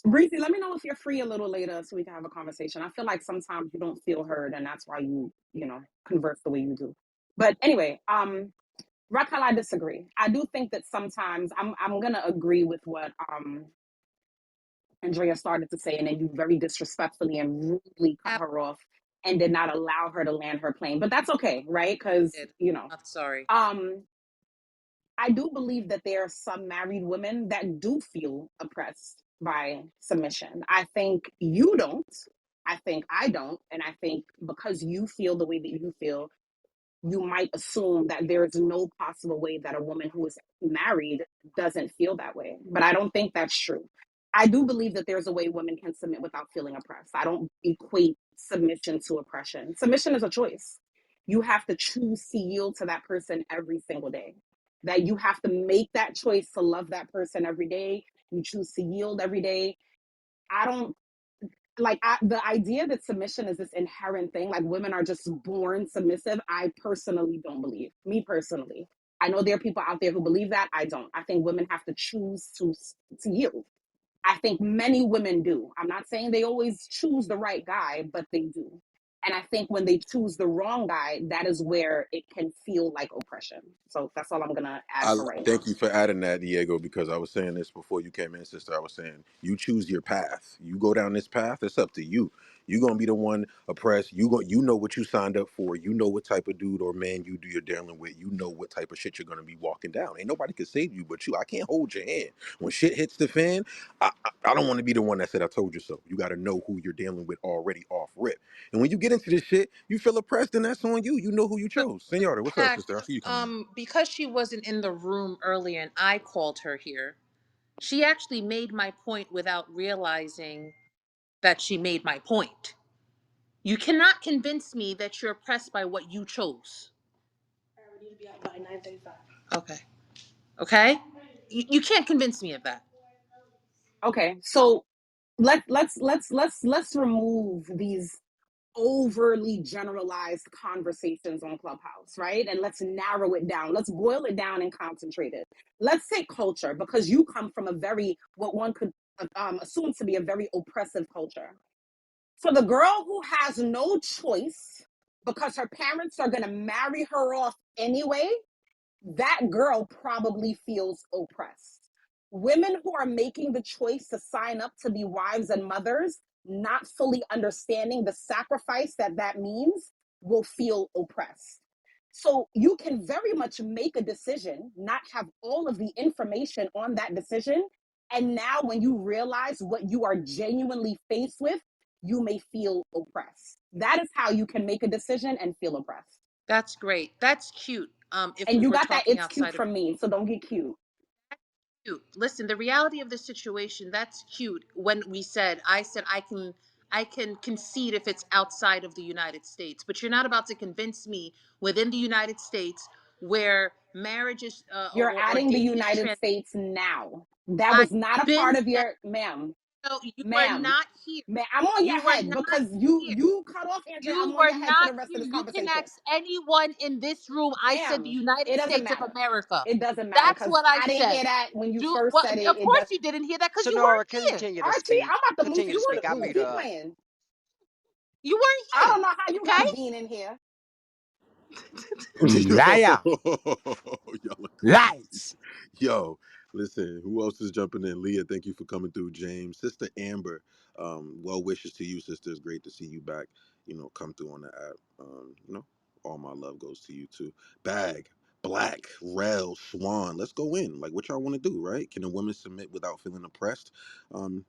Breezy, let me know if you're free a little later so we can have a conversation. I feel like sometimes you don't feel heard, and that's why you converse the way you do. But anyway, Raquel, I disagree. I do think that sometimes I'm gonna agree with what Andrea started to say, and then you very disrespectfully and rudely cut her off and did not allow her to land her plane. But that's okay, right? Because I'm sorry. I do believe that there are some married women that do feel oppressed by submission. I think you don't. I think I don't. And I think because you feel the way that you feel, you might assume that there is no possible way that a woman who is married doesn't feel that way. But I don't think that's true. I do believe that there's a way women can submit without feeling oppressed. I don't equate submission to oppression. Submission is a choice. You have to choose to yield to that person every single day. That you have to make that choice to love that person every day. You choose to yield every day. I don't the idea that submission is this inherent thing, like women are just born submissive. I personally don't believe. Me personally, I know there are people out there who believe that. I don't. I think women have to choose to yield. I think many women do. I'm not saying they always choose the right guy, but they do. And I think when they choose the wrong guy, that is where it can feel like oppression. So that's all I'm gonna add I for right now. thank you for adding that, Diego, because I was saying this before you came in, sister. I was saying you choose your path. You go down this path. It's up to you. You're gonna be the one oppressed. You know what you signed up for. You know what type of dude or man you're dealing with. You know what type of shit you're gonna be walking down. Ain't nobody can save you but you. I can't hold your hand when shit hits the fan. I don't want to be the one that said I told you so. You got to know who you're dealing with already off rip. And when you get into this shit, you feel oppressed, and that's on you. You know who you So, chose. Senora, what's up, Pack, sister? I see you coming in. because she wasn't in the room earlier and I called her here, she actually made my point without realizing that she made my point. You cannot convince me that you're oppressed by what you chose. I need to be out by 9:35. Okay. Okay? You can't convince me of that. Okay, so let's remove these overly generalized conversations on Clubhouse, right? And let's narrow it down. Let's boil it down and concentrate it. Let's say culture, because you come from a very, what one could assume to be a very oppressive culture. For the girl who has no choice because her parents are going to marry her off anyway, that girl probably feels oppressed. Women who are making the choice to sign up to be wives and mothers, not fully understanding the sacrifice that that means, will feel oppressed. So you can very much make a decision, not have all of the information on that decision. And now, when you realize what you are genuinely faced with, you may feel oppressed. That is how you can make a decision and feel oppressed. That's great. That's cute. If And we you were got that talking it's cute outside of from me, so don't get cute. cute. Listen, the reality of the situation, that's cute. When I said I can concede if it's outside of the United States, but you're not about to convince me within the United States where marriage is You're or adding the dating is United trans. States now. That I've was not a been part of there. your, ma'am, No, you were ma'am, not here. ma'am. I'm on your You were head not because you here. you cut off Andrea. I'm You on were your head for not the rest of here. this You can conversation, ask anyone in this room. I said the ma'am. United It doesn't States of matter. America. It doesn't matter That's because what I I didn't said. hear that when you Do first what? said it. Of It course does. you didn't hear that because you Sonora, weren't here. continue to Archie, speak. I'm about to move Continue to you speak. to I'll goo. mute Keep up. playing. You weren't I here. don't know how you got Okay? a bean in here. Yo, Liar. y'all are crazy. Lies. Yo, listen, who else is jumping in? Leah, thank you for coming through. James, sister Amber, well wishes to you, sister. It's great to see you back. Come through on the app. All my love goes to you too. Bag, Black, Rel, Swan. Let's go in. Like, what y'all want to do, right? Can a woman submit without feeling oppressed?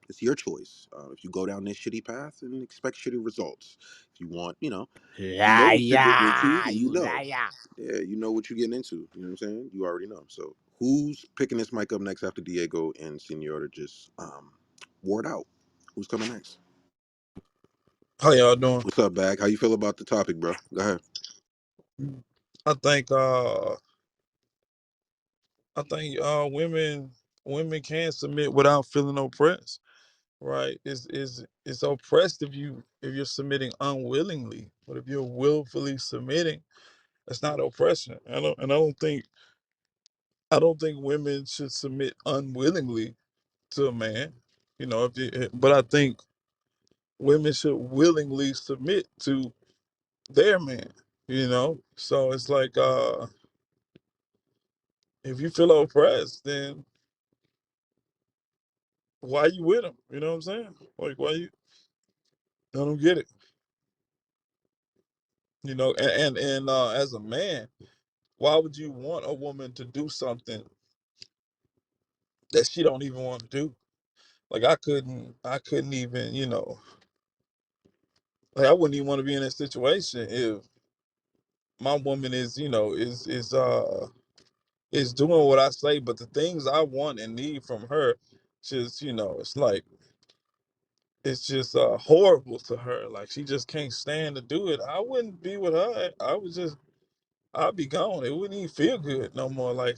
It's your choice. If you go down this shitty path and expect shitty results. If you want, you know what you're getting into. Liar. You You know. liar. Yeah, you know what you're getting into. You know what I'm saying? You already know. So who's picking this mic up next after Diego and Senor to just ward out? Who's coming next? How y'all doing? What's up, Bag? How you feel about the topic, bro? Go ahead. I think women can submit without feeling oppressed, right? It's oppressed if you're submitting unwillingly, but if you're willfully submitting, that's not oppression. I don't think women should submit unwillingly to a man. But I think women should willingly submit to their man. So it's like if you feel oppressed, then why you with him? You know what I'm saying? Like, why you? I don't get it. And as a man, Why would you want a woman to do something that she don't even want to do? Like I couldn't even, like I wouldn't even want to be in a situation if my woman is doing what I say, but the things I want and need from her, just it's like it's just horrible to her. Like she just can't stand to do it. I wouldn't be with her. I'd be gone. It wouldn't even feel good no more. Like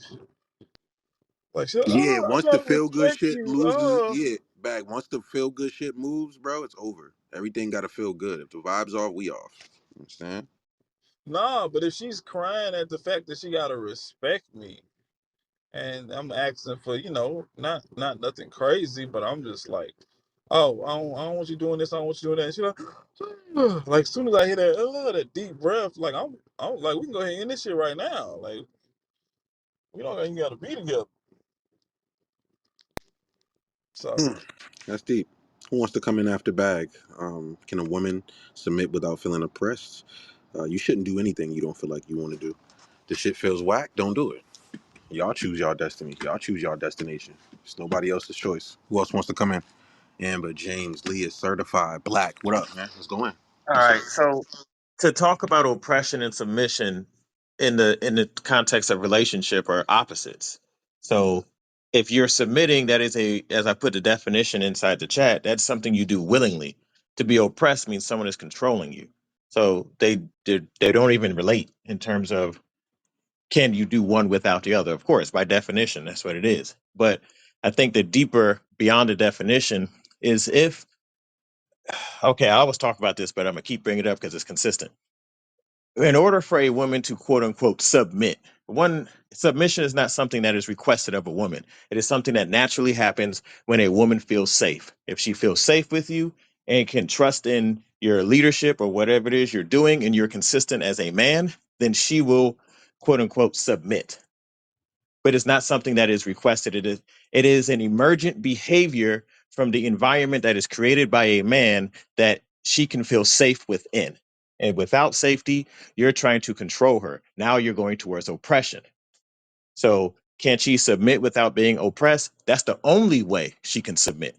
she, Yeah, oh, I once the gotta feel good respect shit you. loses, Oh, yeah, back. Once the feel good shit moves, bro, it's over. Everything gotta feel good. If the vibes off, we off. You understand? nah. But if she's crying at the fact that she gotta respect me, and I'm asking for, not nothing crazy, but I'm just like, oh, I don't want you doing this, I don't want you doing that. And she like, as soon as I hear that deep breath, like I'm like, we can go ahead and end this shit right now. Like, we don't even gotta be together. So, Hmm, that's deep. Who wants to come in after bag? Can a woman submit without feeling oppressed? You shouldn't do anything you don't feel like you want to do. The shit feels whack. Don't do it. Y'all choose y'all destiny. Y'all choose y'all destination. It's nobody else's choice. Who else wants to come in? Amber, James, Leah, certified, black. What up, man? Let's go in. All Yes, sir. right. So to talk about oppression and submission in the context of relationship are opposites. So if you're submitting, that is a, as I put the definition inside the chat, that's something you do willingly. To be oppressed means someone is controlling you. So they don't even relate in terms of can you do one without the other? Of course, by definition, that's what it is. But I think the deeper beyond the definition is if, okay, I always talk about this, but I'm gonna keep bringing it up because it's consistent. In order for a woman to quote unquote submit, one, submission is not something that is requested of a woman. It is something that naturally happens when a woman feels safe. If she feels safe with you and can trust in your leadership or whatever it is you're doing and you're consistent as a man, then she will quote unquote submit. But it's not something that is requested. It is an emergent behavior from the environment that is created by a man that she can feel safe within. And without safety, you're trying to control her. Now you're going towards oppression. So can she submit without being oppressed? That's the only way she can submit,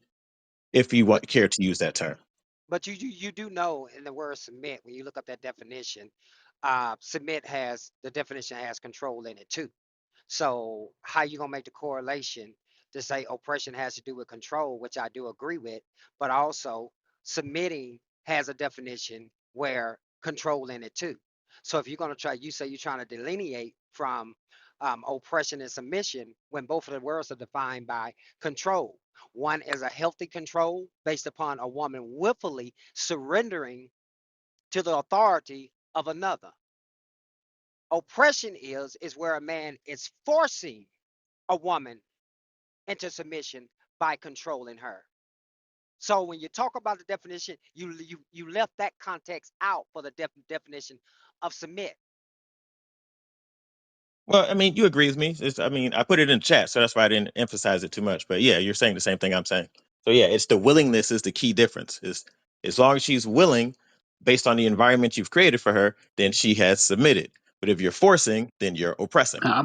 if you want care to use that term. But you do know in the word submit, when you look up that definition, submit has the definition has control in it too. So how you gonna make the correlation to say oppression has to do with control, which I do agree with, but also submitting has a definition where control in it too. So if you're gonna try, you say you're trying to delineate from oppression and submission when both of the words are defined by control. One is a healthy control based upon a woman willfully surrendering to the authority of another. Oppression is where a man is forcing a woman into submission by controlling her. So when you talk about the definition, you left that context out for the definition of submit. Well, I mean, you agree with me. I mean, I put it in chat, so that's why I didn't emphasize it too much. But yeah, you're saying the same thing I'm saying. So yeah, it's the willingness is the key difference. Is as long as she's willing, based on the environment you've created for her, then she has submitted. But if you're forcing, then you're oppressing. I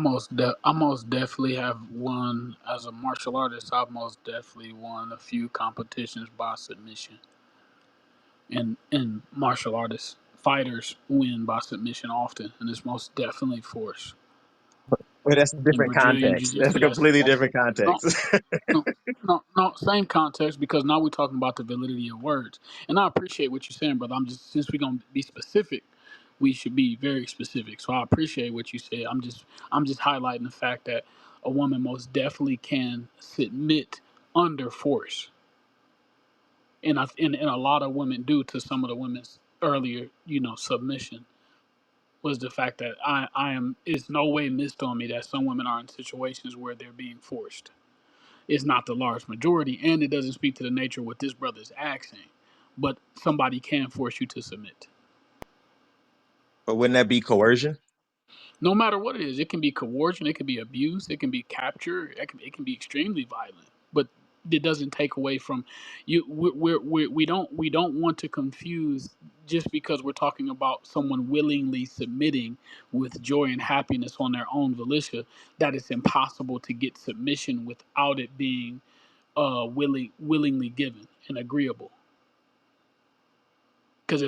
most definitely have won as a martial artist. I've most definitely won a few competitions by submission, and martial artists fighters win by submission often, and it's most definitely force. But that's a In different Brazilian context. That's a jiu-jitsu, completely that's different no, context. no, no, same context because now we're talking about the validity of words, and I appreciate what you're saying, brother. I'm just since we're gonna be specific, we should be very specific. So I appreciate what you said. I'm just highlighting the fact that a woman most definitely can submit under force, and a lot of women do to some of the women's earlier, submission was the fact that I am it's no way missed on me that some women are in situations where they're being forced. It's not the large majority, and it doesn't speak to the nature of what this brother is asking. But somebody can force you to submit. But wouldn't that be coercion? No matter what it is, it can be coercion, it can be abuse, it can be capture, it can be extremely violent. But It doesn't take away from you. We don't want to confuse just because we're talking about someone willingly submitting with joy and happiness on their own volition, that it's impossible to get submission without it being willingly given and agreeable. Because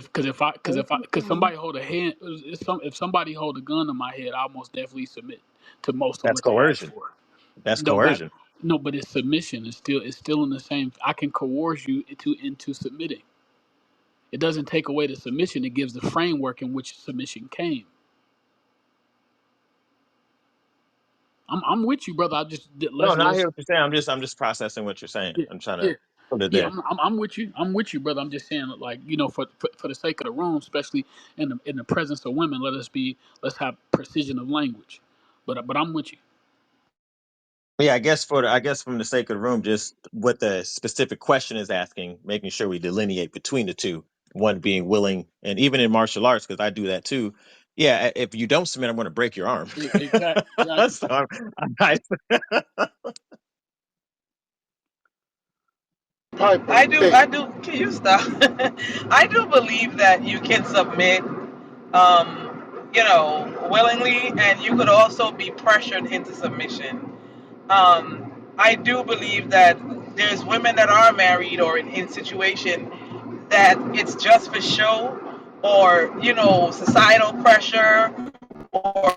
somebody hold a hand, if somebody hold a gun to my head, I'll most definitely submit to most of That's what they ask coercion. for. That's No, that coercion. no, but it's submission. It's still in the same. I can coerce you into submitting. It doesn't take away the submission. It gives the framework in which submission came. I'm with you, brother. I just No, no, I let's hear what you're saying. I'm just processing what you're saying. yeah I'm trying yeah to put it yeah. there. I'm with you. I'm with you, brother. I'm just saying, like, for the sake of the room, especially in the presence of women, let's have precision of language. But I'm with you. Yeah, I guess from the sake of the room, just what the specific question is asking, making sure we delineate between the two. One being willing, and even in martial arts, because I do that too. Yeah, if you don't submit, I'm going to break your arm. Exactly. So I, I do, Hey, I do. Can you stop? I do believe that you can submit, willingly, and you could also be pressured into submission. I do believe that there's women that are married or in situation that it's just for show, or societal pressure, or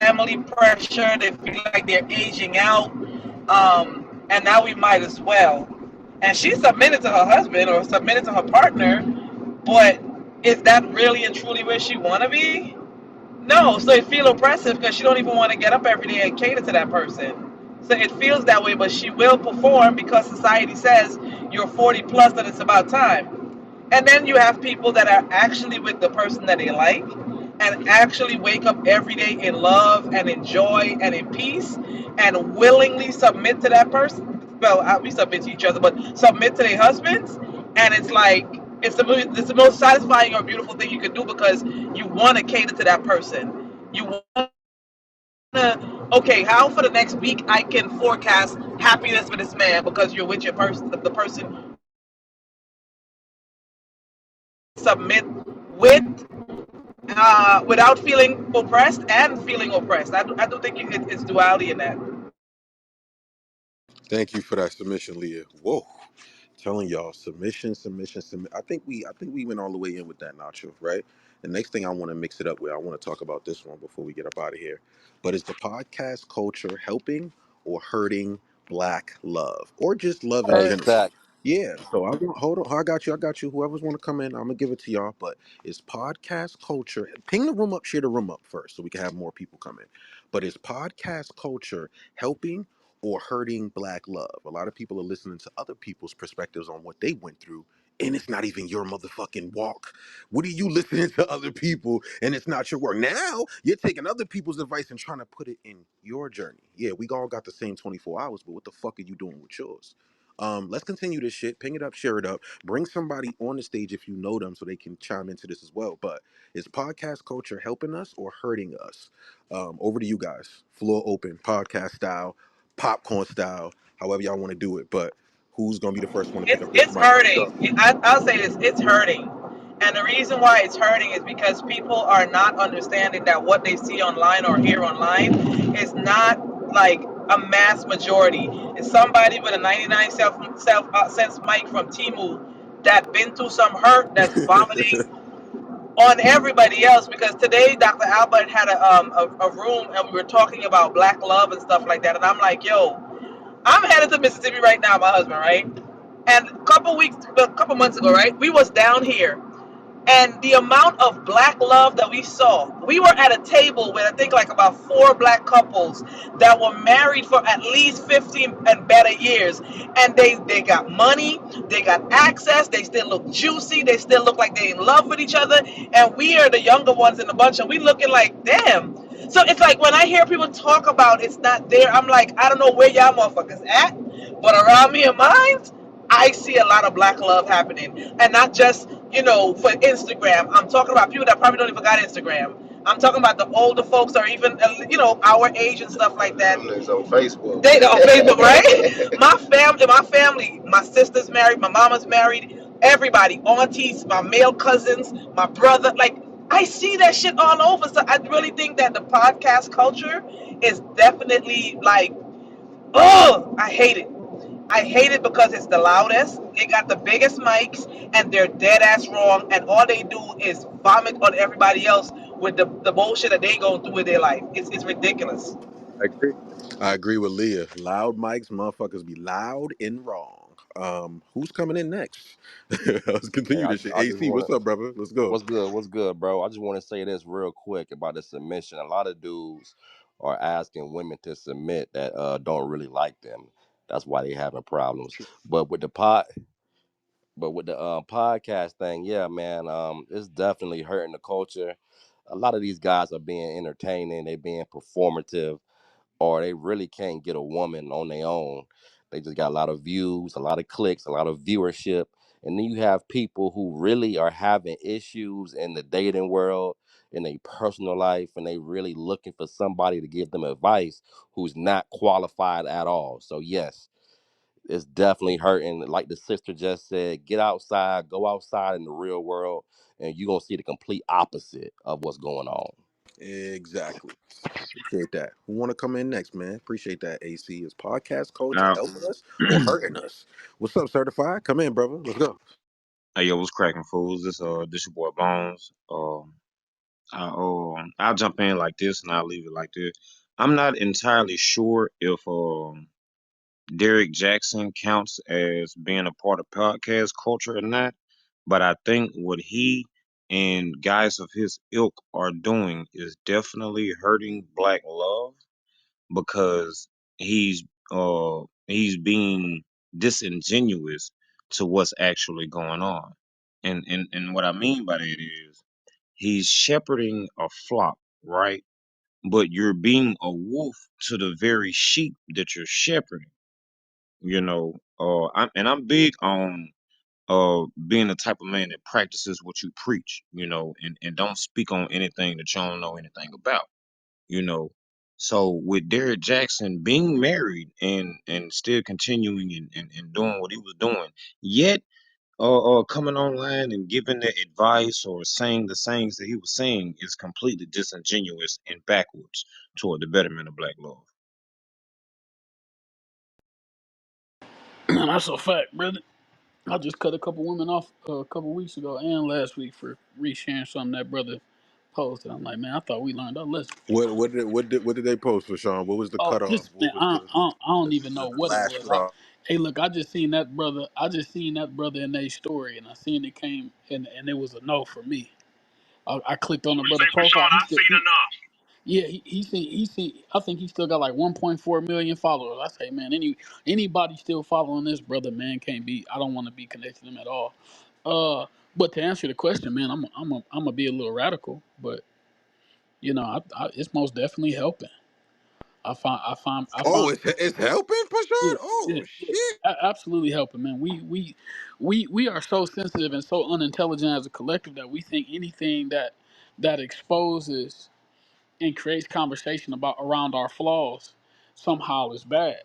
family pressure. They feel like they're aging out, and now we might as well. And she submitted to her husband or submitted to her partner, but is that really and truly where she want to be? No, so it feel oppressive because she don't even want to get up every day and cater to that person. So it feels that way, but she will perform because society says you're 40 plus and it's about time. And then you have people that are actually with the person that they like and actually wake up every day in love and in joy and in peace and willingly submit to that person. Well, we submit to each other, but submit to their husbands. And it's like, it's the most satisfying or beautiful thing you could do because you want to cater to that person. You want to, okay, how for the next week I can forecast happiness for this man because you're with your person, the person submit with, without feeling oppressed and feeling oppressed. I do think it's duality in that. Thank you for that submission, Leah. Whoa. Telling y'all submission, submission, submit. I think we went all the way in with that, Nacho, right? The next thing I want to mix it up with, I want to talk about this one before we get up out of here. But is the podcast culture helping or hurting black love? Or just love in Hey, general? Stack. Yeah. So hold on. I got you. Whoever's want to come in, I'm gonna give it to y'all. But is podcast culture, ping the room up, share the room up first so we can have more people come in. But is podcast culture helping or hurting black love? A lot of people are listening to other people's perspectives on what they went through, and it's not even your motherfucking walk. What are you listening to other people and it's not your work? Now you're taking other people's advice and trying to put it in your journey. Yeah, we all got the same 24 hours, but what the fuck are you doing with yours? Let's continue this shit. Ping it up, share it up. Bring somebody on the stage if you know them so they can chime into this as well. But is podcast culture helping us or hurting us? Over to you guys. Floor open, podcast style, popcorn style, however y'all want to do it. But who's gonna be the first one to pick It's up this it's mic? hurting. I'll say this. It's hurting, and the reason why it's hurting is because people are not understanding that what they see online or hear online is not like a mass majority. It's somebody with a 99 cents mic from Timu that been through some hurt that's vomiting on everybody else. Because today Dr. Albert had a room and we were talking about black love and stuff like that, and I'm like, yo, I'm headed to Mississippi right now, my husband, right? And a couple months ago, right, we was down here, and the amount of black love that we saw, we were at a table with I think like about four black couples that were married for at least 15 and better years, and they got money, they got access, they still look juicy, they still look like they in love with each other, and we are the younger ones in the bunch, and we looking like, damn. So it's like when I hear people talk about it's not there, I'm like, I don't know where y'all motherfuckers at, but around me and mine, I see a lot of black love happening, and not just for Instagram. I'm talking about people that probably don't even got Instagram. I'm talking about the older folks or even our age and stuff like that. Them niggas on Facebook. They on Facebook, right? My family, my sister's married, my mama's married, everybody, aunties, my male cousins, my brother. Like I see that shit all over. So I really think that the podcast culture is definitely like, oh, I hate it. I hate it because it's the loudest. They got the biggest mics, and they're dead ass wrong. And all they do is vomit on everybody else with the bullshit that they go through with their life. It's ridiculous. I agree. I agree with Leah. Loud mics, motherfuckers be loud and wrong. Who's coming in next? Let's Hey, continue this shit. I just AC, want what's to. up, brother? Let's go. What's good? What's good, bro? I just want to say this real quick about the submission. A lot of dudes are asking women to submit that don't really like them. That's why they having problems. But with the podcast thing, yeah, man, it's definitely hurting the culture. A lot of these guys are being entertaining. They being performative, or they really can't get a woman on their own. They just got a lot of views, a lot of clicks, a lot of viewership. And then you have people who really are having issues in the dating world, in their personal life, and they really looking for somebody to give them advice who's not qualified at all. So yes, it's definitely hurting. Like the sister just said, get outside, go outside in the real world, and you're gonna see the complete opposite of what's going on. Exactly. Appreciate that. Who want to come in next, man? Appreciate that, AC. Is podcast culture Now, helping us or hurting us? What's up, certified? Come in, brother. Let's go. hey, yo, what's cracking, fools? This your boy Bones. I'll jump in like this, and I'll leave it like this. I'm not entirely sure if Derek Jackson counts as being a part of podcast culture or not, but I think what he and guys of his ilk are doing is definitely hurting black love because he's being disingenuous to what's actually going on. And what I mean by that is he's shepherding a flock, right? But you're being a wolf to the very sheep that you're shepherding. I'm big on being the type of man that practices what you preach, and don't speak on anything that you don't know anything about, you know. So with Derek Jackson being married and still continuing and doing what he was doing, yet coming online and giving the advice or saying the things that he was saying is completely disingenuous and backwards toward the betterment of black love. That's a fact, brother. I just cut a couple women off a couple weeks ago and last week for resharing something that brother posted. I'm like, man, I thought we learned our lesson. What did they post for Sean? What was the Oh, cutoff? just man, What was I don't the, even know the what it last was. straw? Hey, look, I just seen that brother. I just seen that brother in their story, and I seen it came, and it was a no for me. I clicked on the brother Say for Sean, profile. I've seen enough. Yeah, he seen. I think he still got like 1.4 million followers. I say, man, anybody still following this brother, man, can't be. I don't want to be connected to him at all. But to answer the question, man, I'm gonna be a little radical, but it's most definitely helping. I Oh, find, it's helping, yeah, Pashan? yeah, Oh yeah, shit. absolutely helping, man. We are so sensitive and so unintelligent as a collective that we think anything that exposes and creates conversation about around our flaws somehow is bad.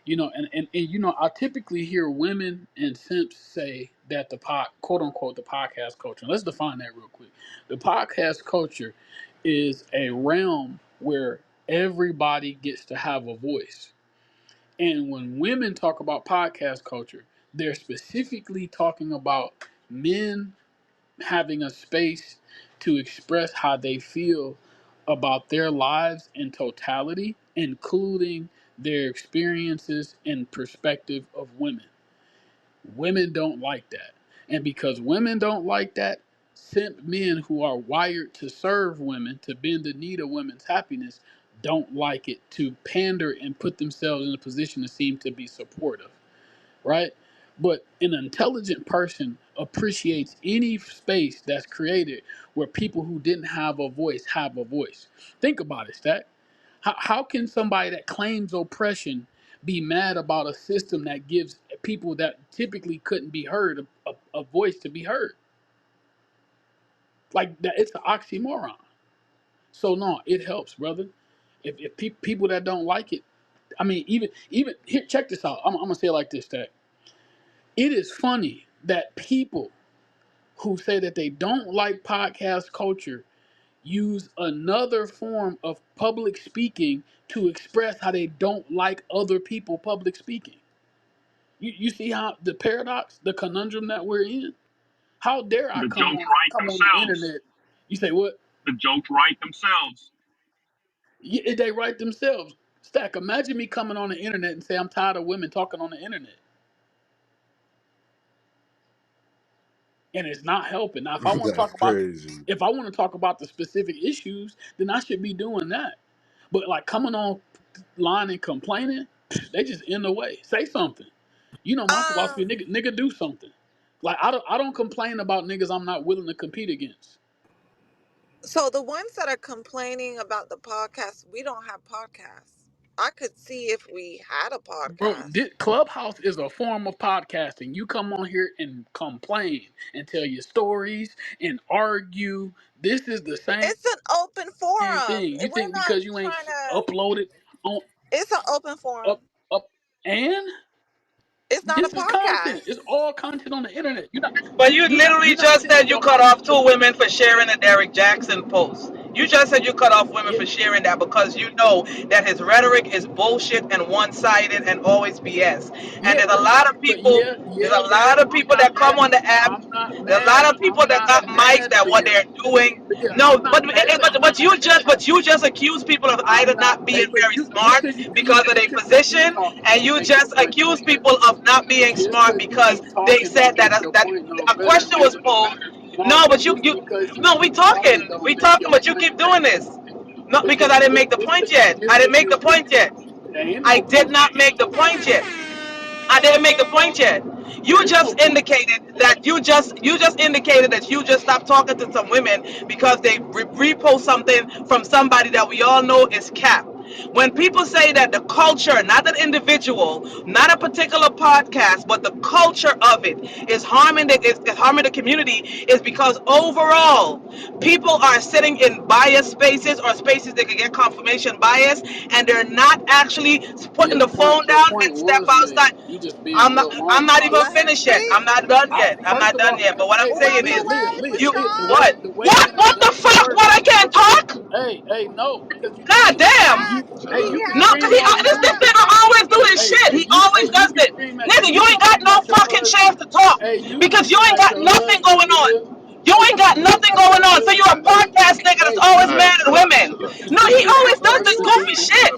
I typically hear women and simps say that the quote unquote the podcast culture. Let's define that real quick. The podcast culture is a realm where everybody gets to have a voice. And when women talk about podcast culture, they're specifically talking about men having a space to express how they feel about their lives in totality, including their experiences and perspective of women. Women don't like that. And because women don't like that, simp men who are wired to serve women, to bend the knee to women's happiness, don't like it, to pander and put themselves in a position to seem to be supportive, right? But an intelligent person appreciates any space that's created where people who didn't have a voice have a voice. Think about it, Stack. How can somebody that claims oppression be mad about a system that gives people that typically couldn't be heard a voice to be heard? Like that, it's an oxymoron. So no, it helps, brother. If people that don't like it, I mean, even here, check this out. I'm gonna say it like this: that it is funny that people who say that they don't like podcast culture use another form of public speaking to express how they don't like other people public speaking. You see how the paradox, the conundrum that we're in? How dare I The come jokes on write come on the themselves. internet? You say what? The jokes write themselves. Yeah, they write themselves. Stack, imagine me coming on the internet and say I'm tired of women talking on the internet. And it's not helping. Now That's crazy. if I want to talk about the specific issues, then I should be doing that. But like coming on line and complaining, they just in the way. Say something. You know my philosophy, Um, nigga do something. Like I don't complain about niggas I'm not willing to compete against. so the ones that are complaining about the podcast, we don't have podcasts. I could see if we had a Bro, podcast. Clubhouse is a form of podcasting. You come on here and complain and tell your stories and argue. This is the same It's an open forum. thing. You We're think not because you ain't trying to. uploaded on It's an open forum. up and It's not a this is content. podcast. It's all content on the internet. But you You're literally not just sitting said on you your cut phone. off two women for sharing a Derek Jackson post. You just said you cut off women Yeah, for sharing that because you know that his rhetoric is bullshit and one-sided and always BS. And yeah, but there's a lot of I'm people not that mad. come on the app. I'm not There's a lot mad. of people I'm that not got mics mad, that what Leah. they're doing. Leah, No, I'm not mad. I'm not mad. but you just accuse people of I'm either not. not Hey, being but very you just smart because you because keep of their just because you keep position, talking. and you Hey, just but accuse just because people of not being smart you because keep they talking said don't that make your that point no a better, question was brother. posed. No, No, but but just because you no, keep talking don't we make talking, your but you point keep better. doing this. Not But because I didn't make the just point because yet. I didn't make the point yet. there ain't I no did point. not make the point yet. I didn't make the point yet. There is no point. You just indicated that you just stopped talking to some women because they repost something from somebody that we all know is cap. When people say that the culture, not an individual, not a particular podcast, but the culture of it is harming the community, is because overall people are sitting in biased spaces or spaces they can get confirmation bias, and they're not actually putting the phone Your down point and step was made. outside. You just being real long I'm not about even it. Let him finished yet. speak. I'm not done yet. I'm First not of done all, yet. But what I'm hey, saying Walk Leah, is, Leah, away, Leah, you Leah, Fashawn. the way the what the internet fuck? works. What, I can't talk? No, because God damn. He you can No, has cause scream to all you this shut want. up. nigga always do this shit. He always You does can this. scream at Nigga, you you can ain't got scream no at your fucking husband. chance to talk Hey, you can because you scream ain't at got your nothing husband, going Leah. on. You Hey, ain't you got can scream nothing at going your on. So you're a husband, Leah. podcast nigga that's Hey, always mad at women. you can No, he scream at your always does Are this you husband, goofy sister. okay? shit.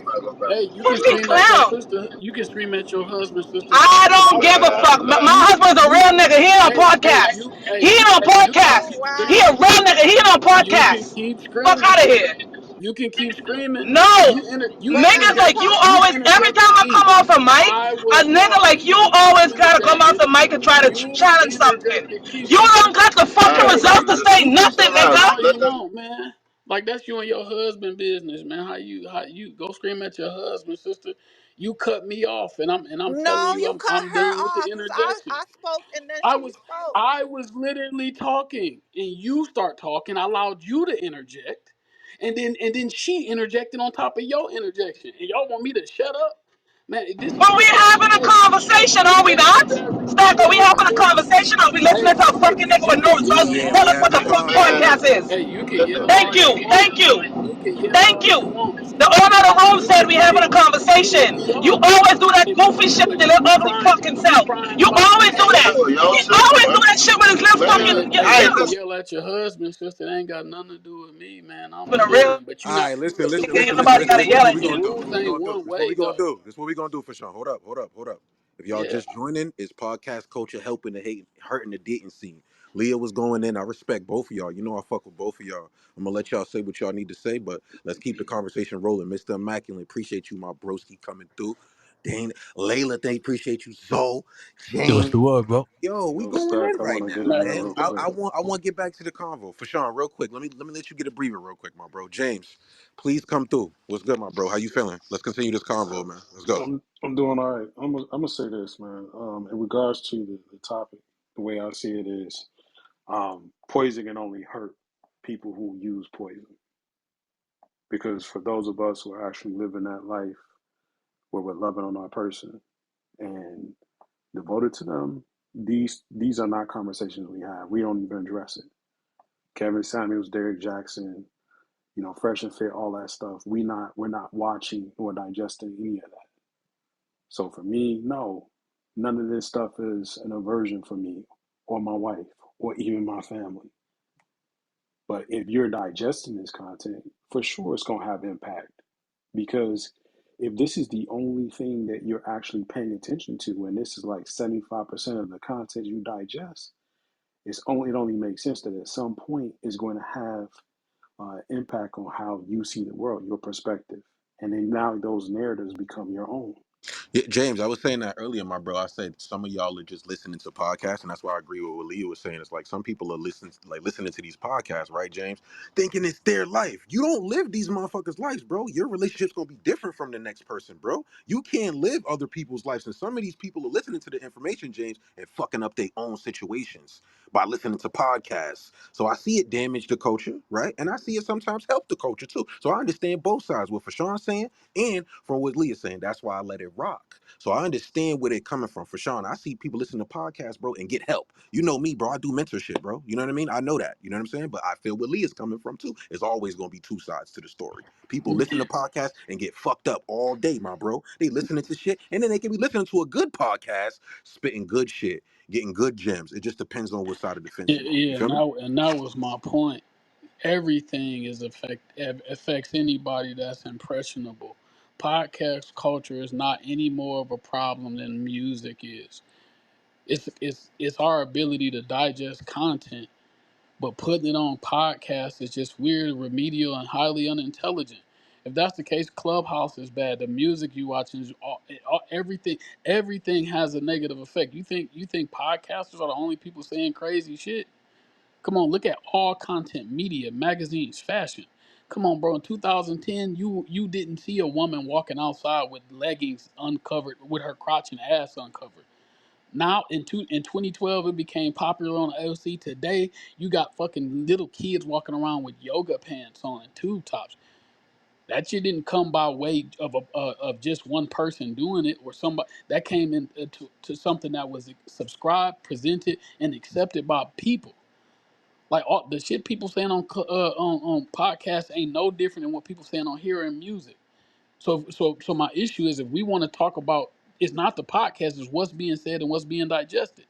Hey, you can Fucking scream at your clown. sister. You can scream at your husband, sister. I But don't give a fuck. My husband's a real nigga. He ain't on podcast. He ain't on you can, podcast. Oh He sister. a wow. real nigga. He ain't on You can podcast. keep Fuck screaming, out of sister. here. You can keep screaming. No. You But let Niggas him like interject. you talk. You always, every interjected time I come me. off a mic, I a was nigga like talking. you You always gotta come off interjected. the mic and try to You challenge something. interjected key, You sister. don't got the fucking Hey, results to say you can nothing, scream nigga. all you want, man. Like that's you and your husband business, man. How you go scream at your husband, sister? You cut me off, and I'm telling No, you, you cut I'm her done with the off because I interjections. spoke and then I she was spoke. I was literally talking, and you start talking. I allowed you to interject, and then she interjected on top of your interjection, and y'all want me to shut up, man? This is But we this bad having a resources. conversation, are we Hey, this not? bad. Stack, are we Hey, having a hey, conversation? Or are we hey, listening to a fucking nigga you with no can results? yell. Yeah, Tell we us what having the a fuck Hey, podcast conversation. is. hey, you can yell Thank all you you, want. thank you, You can yell thank all you. you want. The owner of the room You said can we having a piss conversation. me You off. always do that If goofy shit with but your little ugly fucking you self. crying You about always do hey that. look, He always do that shit with his little fucking. you can You yell at your husband, sister. It ain't got nothing to do with me, man. I'm been a real chilling. But you All not right, listen, but see listen, nigga. Ain't listen, the listen, nobody listen. gotta This rules what, yell this what at we the gonna you. do. rules This what we ain't gonna do. one This what we way gonna though. do. This what we gonna do for sure. Hold up, hold up, hold up. If y'all Yeah. just joining, it's podcast culture helping the hate, hurting the dating scene. Leah was going in. I respect both of y'all. You know I fuck with both of y'all. I'm gonna let y'all say what y'all need to say, but let's keep the conversation rolling. Mr. Immaculate, appreciate you, my broski, coming through. Dane, Layla, they appreciate you. Zoe, Yo, what's James. the word, bro? Yo, we Yo, going Stack, in I right want to get now, in Man, there man. real I quick. want I want to get back to the convo for Sean real quick. Let me let you get a breather real quick, my bro. James, please come through. What's good, my bro? How you feeling? Let's continue this convo, man. Let's go. I'm doing all right. I'm gonna say this, man. In regards to the topic, the way I see it is, poison can only hurt people who use poison. Because for those of us who are actually living that life where we're loving on our person and devoted to them, these are not conversations we have. We don't even address it. Kevin Samuels, Derek Jackson, Fresh and Fit, all that stuff. We're not watching or digesting any of that. So for me, no, none of this stuff is an aversion for me or my wife or even my family. But if you're digesting this content, for sure it's going to have impact. Because if this is the only thing that you're actually paying attention to, and this is like 75% of the content you digest, it only makes sense that at some point it's going to have impact on how you see the world, your perspective. And then now those narratives become your own. Yeah, James, I was saying that earlier, my bro. I said some of y'all are just listening to podcasts, and that's why I agree with what Leah was saying. It's like some people are listening to these podcasts, right, James? Thinking it's their life. You don't live these motherfuckers' lives, bro. Your relationship's gonna be different from the next person, bro. You can't live other people's lives, and some of these people are listening to the information, James, and fucking up their own situations by listening to podcasts. So I see it damage the culture, right? And I see it sometimes help the culture too. So I understand both sides. What Fashawn's saying. And from what Leah's saying, that's why I let it rock. So I understand where they're coming from. For Sean, I see people listen to podcasts, bro, and get help. You know me, bro. I do mentorship, bro. You know what I mean? I know that. You know what I'm saying? But I feel where Leah's coming from too. There's always gonna be two sides to the story. People listen to podcasts and get fucked up all day, my bro. They listening to shit, and then they can be listening to a good podcast, spitting good shit, getting good gems. It just depends on what side of the fence Yeah, you on. You yeah, feel me? and that was my point. Everything affects anybody that's impressionable. Podcast culture is not any more of a problem than music is. It's our ability to digest content, but putting it on podcasts is just weird, remedial, and highly unintelligent. If that's the case, Clubhouse is bad. The music you watch is everything. Everything has a negative effect. You think podcasters are the only people saying crazy shit? Come on, look at all content, media, magazines, fashion. Come on, bro. In 2010, you didn't see a woman walking outside with leggings uncovered, with her crotch and ass uncovered. Now in 2012, it became popular on LC. Today, you got fucking little kids walking around with yoga pants on and tube tops. That shit didn't come by way of just one person doing it or somebody that came in to something that was subscribed, presented, and accepted by people. Like all the shit people saying on podcasts ain't no different than what people saying on here in music. So my issue is if we want to talk about it's not the podcast, it's what's being said and what's being digested.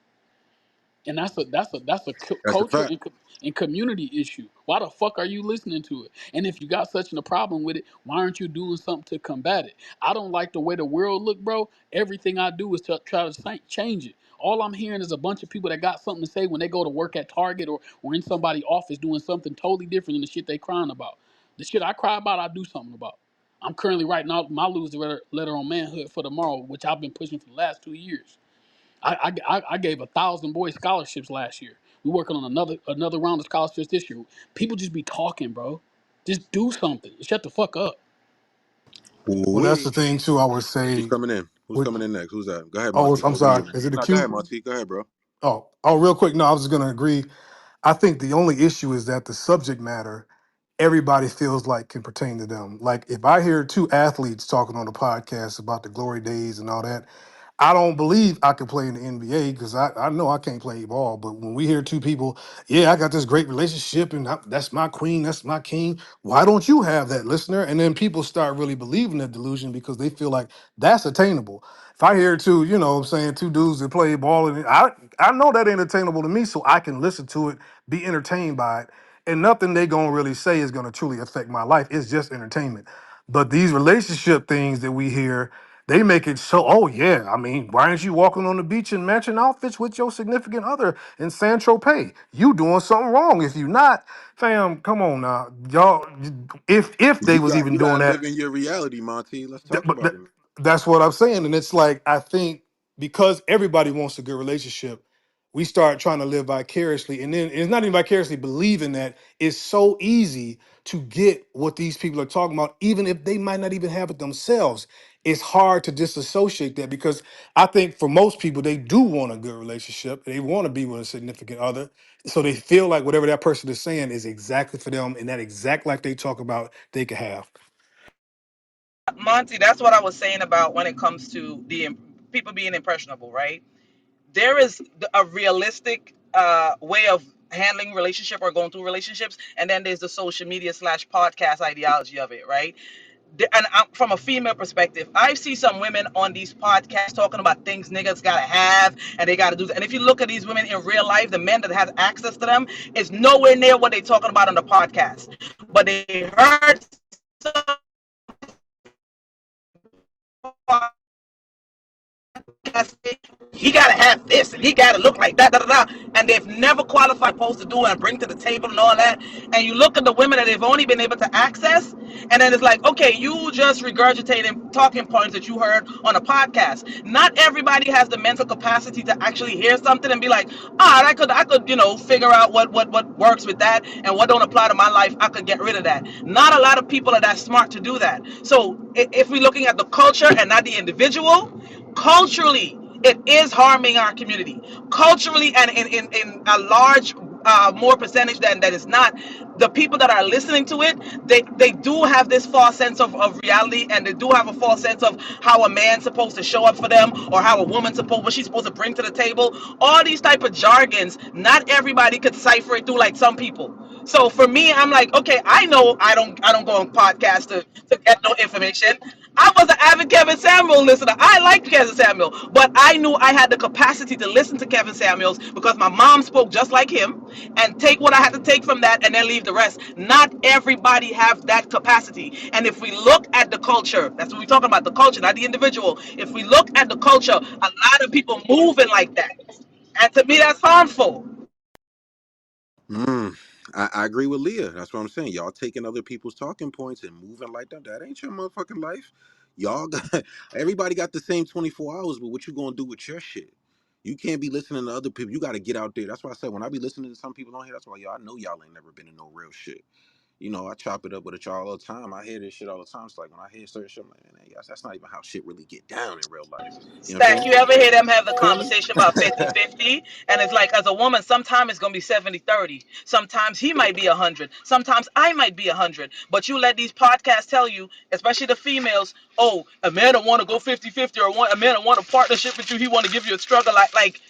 And that's a That's a culture fact. and community issue. Why the fuck are you listening to it? And if you got such a problem with it, why aren't you doing something to combat it? I don't like the way the world look, bro. Everything I do is to try to change it. All I'm hearing is a bunch of people that got something to say when they go to work at Target or in somebody's office doing something totally different than the shit they crying about. The shit I cry about, I do something about. I'm currently writing out my loser letter on manhood for tomorrow, which I've been pushing for the last 2 years. I gave 1,000 boys scholarships last year. We're working on another round of scholarships this year. People just be talking, bro. Just do something. Shut the fuck up. Well, that's Wait. the thing too. I would Who's say, coming in? Who's with coming in next? Who's that? Go ahead, oh, Monty. I'm Oh, Leah. sorry, is it a No, go ahead, cue? Monty. Go ahead, bro. Real quick. No, I was just gonna agree. I think the only issue is that the subject matter everybody feels like can pertain to them. Like if I hear two athletes talking on the podcast about the glory days and all that, I don't believe I can play in the NBA because I know I can't play ball. But when we hear two people, yeah, I got this great relationship and that's my queen, that's my king. Why don't you have that, listener? And then people start really believing that delusion because they feel like that's attainable. If I hear two, what I'm saying, two dudes that play ball, and I know that ain't attainable to me, so I can listen to it, be entertained by it, and nothing they gonna really say is gonna truly affect my life. It's just entertainment. But these relationship things that we hear, they make it so, oh yeah, I mean, why aren't you walking on the beach in matching outfits with your significant other in San Tropez? You doing something wrong. If you not, fam, come on now. Y'all, if they You was got even you doing gotta that, live in your reality, Monty. Let's that, talk but about that, it. that's what I'm saying. And it's like, I think because everybody wants a good relationship, we start trying to live vicariously. And then it's not even vicariously believing that it's so easy to get what these people are talking about, even if they might not even have it themselves. it's hard to disassociate that because I think for most people they do want a good relationship. They want to be with a significant other. So they feel like whatever that person is saying is exactly for them and that exact life they talk about they could have. Monty, that's what I was saying about when it comes to people being impressionable, right? There is a realistic way of handling relationship or going through relationships, and then there's the social media slash podcast ideology of it, right? And from a female perspective, I see some women on these podcasts talking about things niggas gotta have and they gotta do. And if you look at these women in real life, the men that have access to them is nowhere near what they're talking about on the podcast. But they heard some he gotta have this and he gotta look like that, da, da, da. And they've never qualified supposed to do and bring to the table and all that. And you look at the women that they've only been able to access, and then it's like, okay, you just regurgitating talking points that you heard on a podcast. Not everybody has the mental capacity to actually hear something and be like, I could, figure out what works with that and what don't apply to my life. I could get rid of that. Not a lot of people are that smart to do that. So if we're looking at the culture and not the individual, culturally it is harming our community culturally, and in a large more percentage than that is not. The people that are listening to it, they do have this false sense of reality, and they do have a false sense of how a man's supposed to show up for them, or how a woman's supposed what she's supposed to bring to the table. All these type of jargons, not everybody could cipher it through like some people. So for me, I'm like, okay, I know I don't go on podcasts to get no information. I was an avid Kevin Samuel listener. I liked Kevin Samuel, but I knew I had the capacity to listen to Kevin Samuels because my mom spoke just like him and take what I had to take from that and then leave the rest. Not everybody have that capacity. And if we look at the culture, that's what we're talking about, the culture, not the individual. If we look at the culture, a lot of people moving like that. And to me, that's harmful. Mm, I agree with Leah. That's what I'm saying. Y'all taking other people's talking points and moving like that. That ain't your motherfucking life. Y'all got everybody got the same 24 hours, but what you gonna do with your shit? You can't be listening to other people. You gotta get out there. That's why I said when I be listening to some people on here, that's why y'all I know y'all ain't never been in no real shit. I chop it up with y'all all the time. I hear this shit all the time. It's like when I hear certain shit, I'm like, man, guys, that's not even how shit really get down in real life. You know what I'm Stack, saying? you ever hear them have the Feel me? conversation about 50-50? And it's like, as a woman, sometimes it's going to be 70-30. Sometimes he might be 100. Sometimes I might be 100. But you let these podcasts tell you, especially the females, oh, a man don't want to go 50-50, or a man don't want a partnership with you. He want to give you a struggle. Like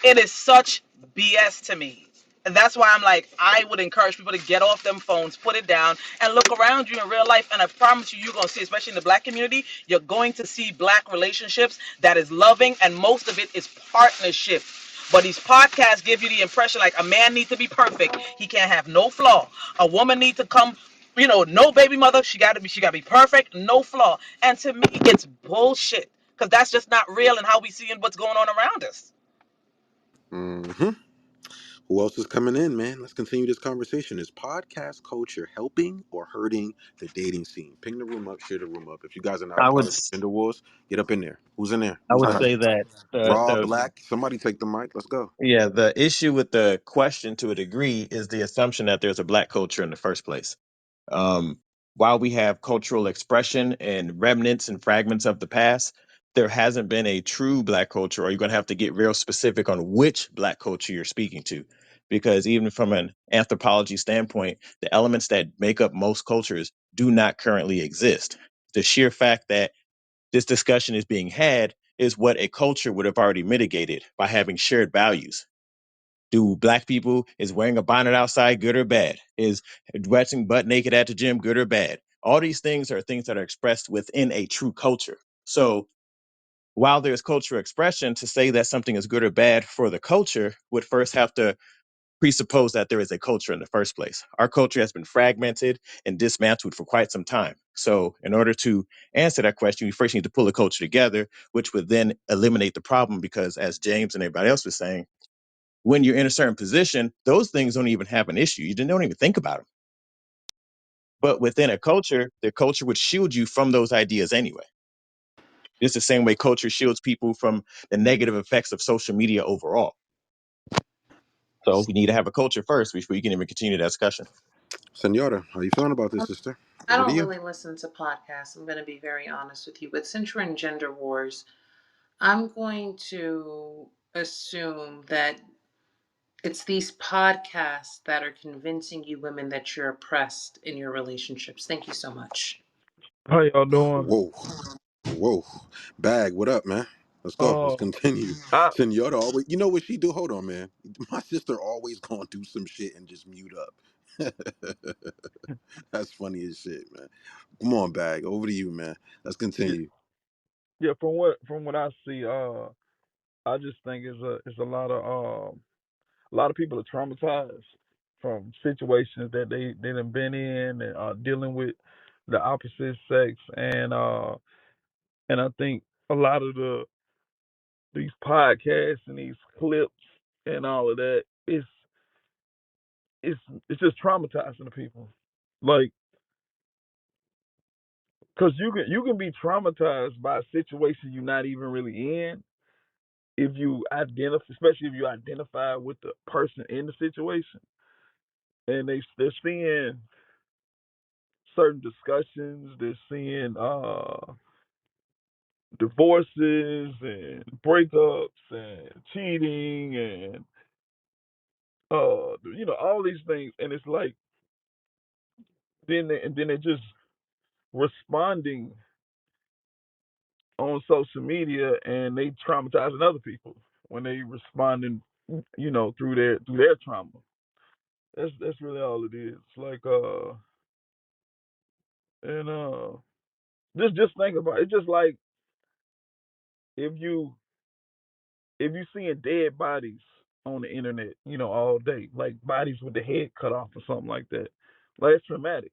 it is such BS to me. And that's why I'm like, I would encourage people to get off them phones, put it down, and look around you in real life. And I promise you, you're going to see, especially in the black community, you're going to see black relationships that is loving, and most of it is partnership. But these podcasts give you the impression like a man needs to be perfect. He can't have no flaw. A woman needs to come, no baby mother. She gotta be perfect, no flaw. And to me, it's bullshit. Because that's just not real and how we seeing what's going on around us. Mm-hmm. Who else is coming in, man? Let's continue this conversation. Is podcast culture helping or hurting the dating scene? Ping the room up, share the room up. If you guys are not a I would part of the gender wars, get up in there. Who's in there? I Who's would hot? say that Raw, the black. Somebody take the mic. Let's go. yeah, the issue with the question to a degree is the assumption that there's a black culture in the first place. Um, while we have cultural expression and remnants and fragments of the past, there hasn't been a true black culture, or you're going to have to get real specific on which black culture you're speaking to. Because even from an anthropology standpoint, the elements that make up most cultures do not currently exist. The sheer fact that this discussion is being had is what a culture would have already mitigated by having shared values. Do black people, is wearing a bonnet outside good or bad? Is dressing butt naked at the gym good or bad? All these things are things that are expressed within a true culture. So while there's cultural expression, to say that something is good or bad for the culture would first have to presuppose that there is a culture in the first place. Our culture has been fragmented and dismantled for quite some time. So, in order to answer that question, we first need to pull the culture together, which would then eliminate the problem because, as James and everybody else was saying, when you're in a certain position, those things don't even have an issue. You don't even think about them. But within a culture, the culture would shield you from those ideas anyway. It's the same way culture shields people from the negative effects of social media overall. So we need to have a culture first before you can even continue the discussion. Senora, how you feeling about this, sister? I Over to don't you. really listen to podcasts. I'm going to be very honest with you. But since you're in gender wars, I'm going to assume that it's these podcasts that are convincing you women that you're oppressed in your relationships. Thank you so much. How y'all doing? Whoa, whoa, bag. What up, man? Let's go. Let's Uh, continue. I Senora always. You know what she do? Hold on, man. My sister always gonna do some shit and just mute up. That's funny as shit, man. Come on, bag. Over to you, man. Let's yeah, continue. yeah. From what I see, I just think it's a lot of people are traumatized from situations that they done been in and dealing with the opposite sex, and I think a lot of these podcasts and these clips and all of that, it's it's just traumatizing to people. Like, cause you can be traumatized by a situation you're not even really in if you identify, especially if you identify with the person in the situation, and they're seeing certain discussions, they're seeing divorces and breakups and cheating and all these things, and it's like then they're just responding on social media and they traumatizing other people when they responding, through their trauma. That's really all it is. Like and just think about it. It's just like if you if you seeing dead bodies on the internet, all day, like bodies with the head cut off or something like that. Like it's traumatic.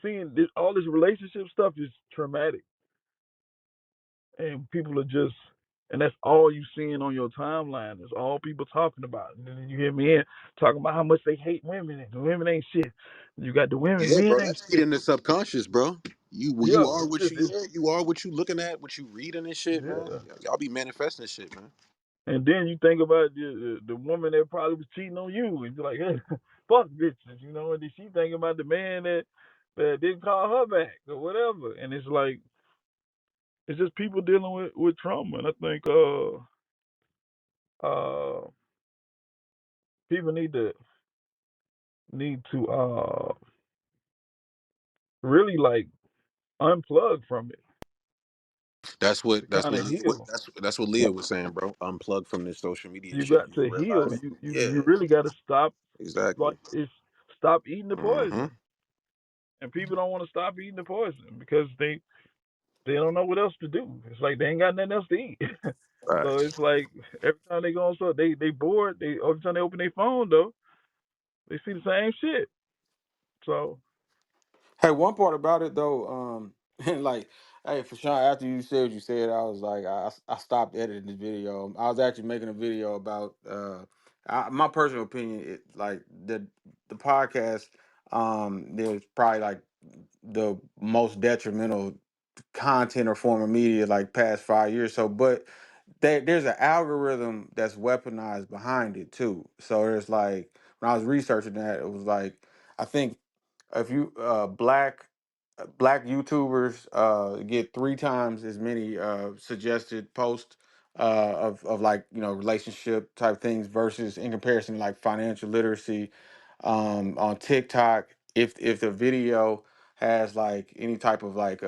Seeing all this relationship stuff is traumatic, and people are just, and that's all you seeing on your timeline. Is all people talking about. And then you hear men talking about how much they hate women and the women ain't shit. You got the women, Yeah, men bro. ain't That's shit. eating the subconscious, bro. You Yeah, are what you, it's yeah. You are what you looking at, what you reading and shit, man. yeah. Y'all be manifesting shit, man. And then you think about the woman that probably was cheating on you, and you're like, hey, fuck bitches, and then she thinking about the man that didn't call her back or whatever. And it's like it's just people dealing with trauma. And I think uh people need to really like unplug from it That's what to kind of heal. that's what Leah was saying, bro. Unplug from this social media You shit. got And you to heal. realize, You yeah, really got to stop. Like exactly. it's stop eating the Mm-hmm. poison. And people don't want to stop eating the poison because they don't know what else to do. It's like they ain't got nothing else to eat. So Facts. it's like every time they go on, so they bored. They every time they open their phone though, they see the same shit. So Hey, one part about it though, and like, hey, for sure. After you said what you said, I was like, I stopped editing this video. I was actually making a video about my personal opinion. Like the podcast, there's probably like the most detrimental content or form of media like past 5 years. So, but there's an algorithm that's weaponized behind it too. So there's like when I was researching that, it was like I think if you black YouTubers get 3 times as many suggested posts of like relationship type things versus in comparison like financial literacy on TikTok. If the video has like any type of like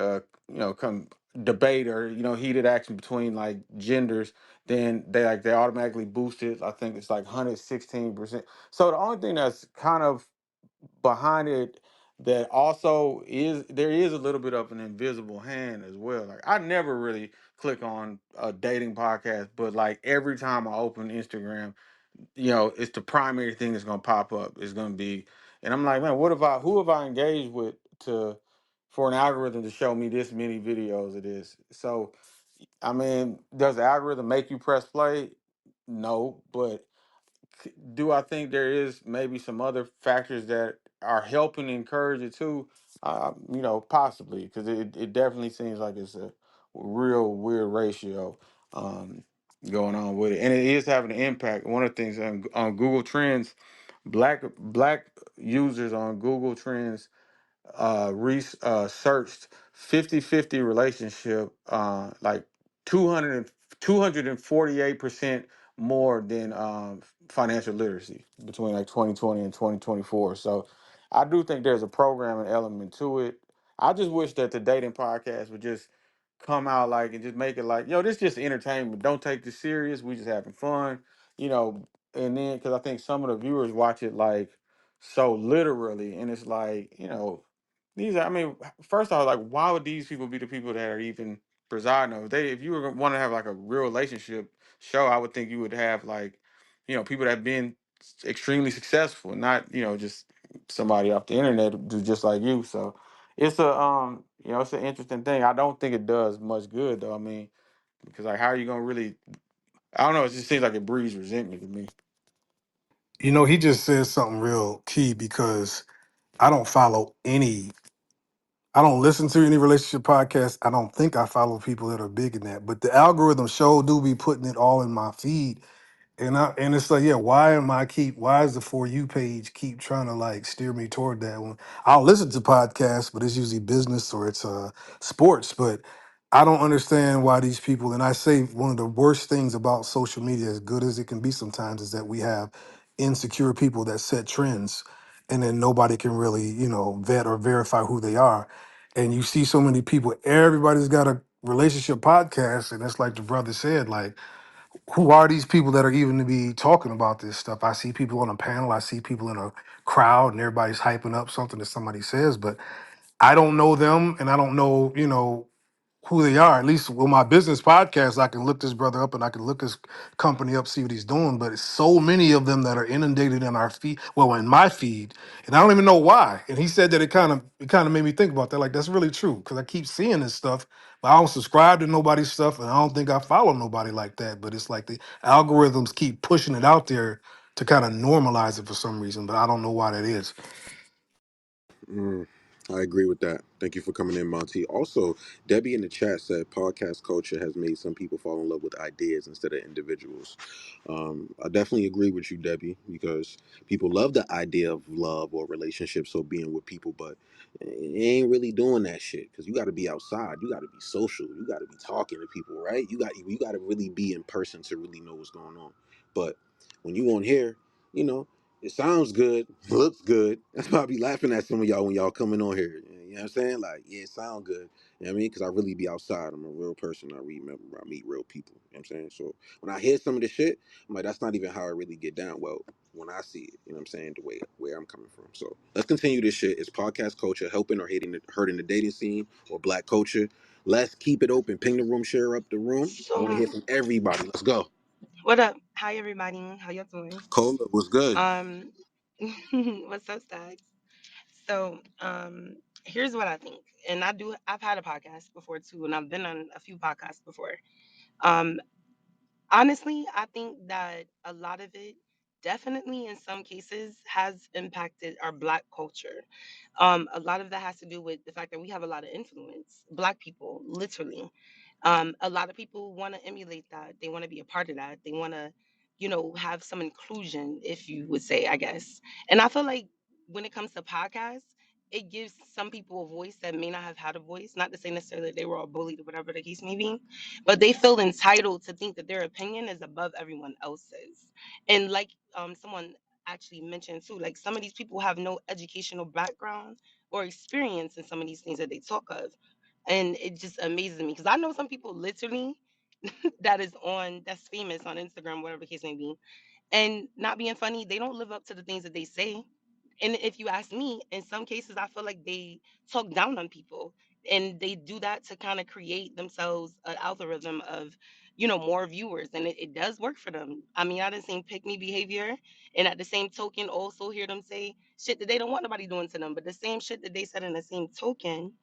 come debate or heated action between like genders, then they automatically boost it. I think it's like 116%. So the only thing that's kind of behind it that also is there is a little bit of an invisible hand as well. Like I never really click on a dating podcast, but like every time I open Instagram, it's the primary thing that's gonna pop up. It's gonna be, and I'm like, man, who have I engaged with to for an algorithm to show me this many videos of this? So I mean, does the algorithm make you press play? No, but do I think there is maybe some other factors that are helping encourage it too? Possibly, because it definitely seems like it's a real weird ratio um, going on with it, and it is having an impact. One of the things on Google Trends, Black users on Google Trends searched 50-50 relationship, like 248% more than financial literacy between like 2020 and 2024. So I do think there's a programming element to it. I just wish that the dating podcast would just come out like and just make it like, yo, this just entertainment. Don't take this serious. We just having fun, you know. And then because I think some of the viewers watch it like so literally, and it's like, you know, these are, I mean, first off, like, why would these people be the people that are even presiding over? If you were want to have like a real relationship show, I would think you would have like, you know, people that have been extremely successful, not, you know, just somebody off the internet do just like you. So it's a you know, it's an interesting thing. I don't think it does much good though. I mean, because like, how are you gonna really? I don't know. It just seems like it breeds resentment to me. You know, he just said something real key because I don't follow any, I don't listen to any relationship podcasts. I don't think I follow people that are big in that, but the algorithm show do be putting it all in my feed. And it's like, yeah, why is the For You page keep trying to like steer me toward that one? I'll listen to podcasts, but it's usually business or it's sports. But I don't understand why these people, and I say one of the worst things about social media, as good as it can be sometimes, is that we have insecure people that set trends and then nobody can really, vet or verify who they are. And you see so many people, everybody's got a relationship podcast, and it's like the brother said, like, who are these people that are even to be talking about this stuff? I see people on a panel, I see people in a crowd, and everybody's hyping up something that somebody says, but I don't know them, and I don't know, who they are. At least with my business podcast, I can look this brother up and I can look his company up, see what he's doing. But it's so many of them that are inundated in our feed, well, in my feed, and I don't even know why. And he said that it kind of made me think about that. Like that's really true because I keep seeing this stuff, but I don't subscribe to nobody's stuff, and I don't think I follow nobody like that. But it's like the algorithms keep pushing it out there to kind of normalize it for some reason, but I don't know why that is. Mm, I agree with that. Thank you for coming in, Monty. Also, Debbie in the chat said podcast culture has made some people fall in love with ideas instead of individuals. I definitely agree with you, Debbie, because people love the idea of love or relationships or being with people, but it ain't really doing that shit because you got to be outside. You got to be social. You got to be talking to people, right? You got to really be in person to really know what's going on. But when you on here, you know. It sounds good, looks good. That's why I be laughing at some of y'all when y'all coming on here. You know what I'm saying? Like, yeah, it sound good. You know what I mean? Because I really be outside. I'm a real person. I meet real people. You know what I'm saying? So when I hear some of the shit, I'm like, that's not even how I really get down. Well, when I see it, you know what I'm saying? The way where I'm coming from. So let's continue this shit. Is podcast culture helping or hurting the dating scene or black culture? Let's keep it open. Ping the room, share up the room. I want to So, hear from everybody. Let's go. what up? Hi, everybody. How y'all doing? Cola, what's good? Um, what's up, Stacks? So, here's what I think, and I've had a podcast before too, and I've been on a few podcasts before. Um, Honestly, I think that a lot of it, definitely in some cases, has impacted our Black culture. A lot of that has to do with the fact that we have a lot of influence, Black people, literally. A lot of people want to emulate that. They want to be a part of that. They want to, have some inclusion, if you would say, I guess. And I feel like when it comes to podcasts, it gives some people a voice that may not have had a voice. Not to say necessarily that they were all bullied or whatever the case may be, but they feel entitled to think that their opinion is above everyone else's. And like someone actually mentioned too, like some of these people have no educational background or experience in some of these things that they talk of. And it just amazes me because I know some people literally that's famous on Instagram, whatever the case may be, and not being funny, they don't live up to the things that they say. And if you ask me, in some cases, I feel like they talk down on people, and they do that to kind of create themselves an algorithm of, more viewers, and it does work for them. I mean, I didn't see pick me behavior, and at the same token, also hear them say shit that they don't want nobody doing to them, but the same shit that they said in the same token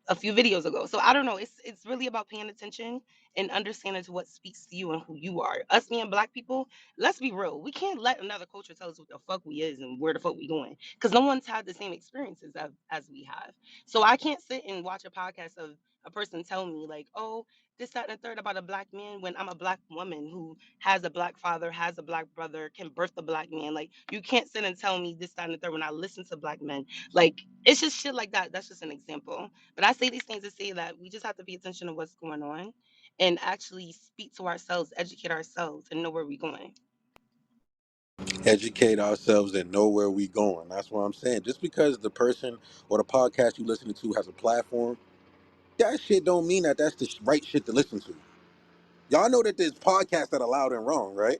a few videos ago. So I don't know. It's really about paying attention and understanding to what speaks to you and who you are. Us being Black people, let's be real. We can't let another culture tell us what the fuck we is and where the fuck we going, because no one's had the same experiences as we have. So I can't sit and watch a podcast of a person tell me like, oh, this, that, and the third about a black man when I'm a black woman who has a black father, has a black brother, can birth a black man. Like, you can't sit and tell me this, that, and the third when I listen to black men. Like, it's just shit like that. That's just an example. But I say these things to say that we just have to pay attention to what's going on and actually speak to ourselves, educate ourselves, and know where we're going. Educate ourselves and know where we going. That's what I'm saying. Just because the person or the podcast you listening to has a platform, that shit don't mean that that's the right shit to listen to. Y'all know that there's podcasts that are loud and wrong, right?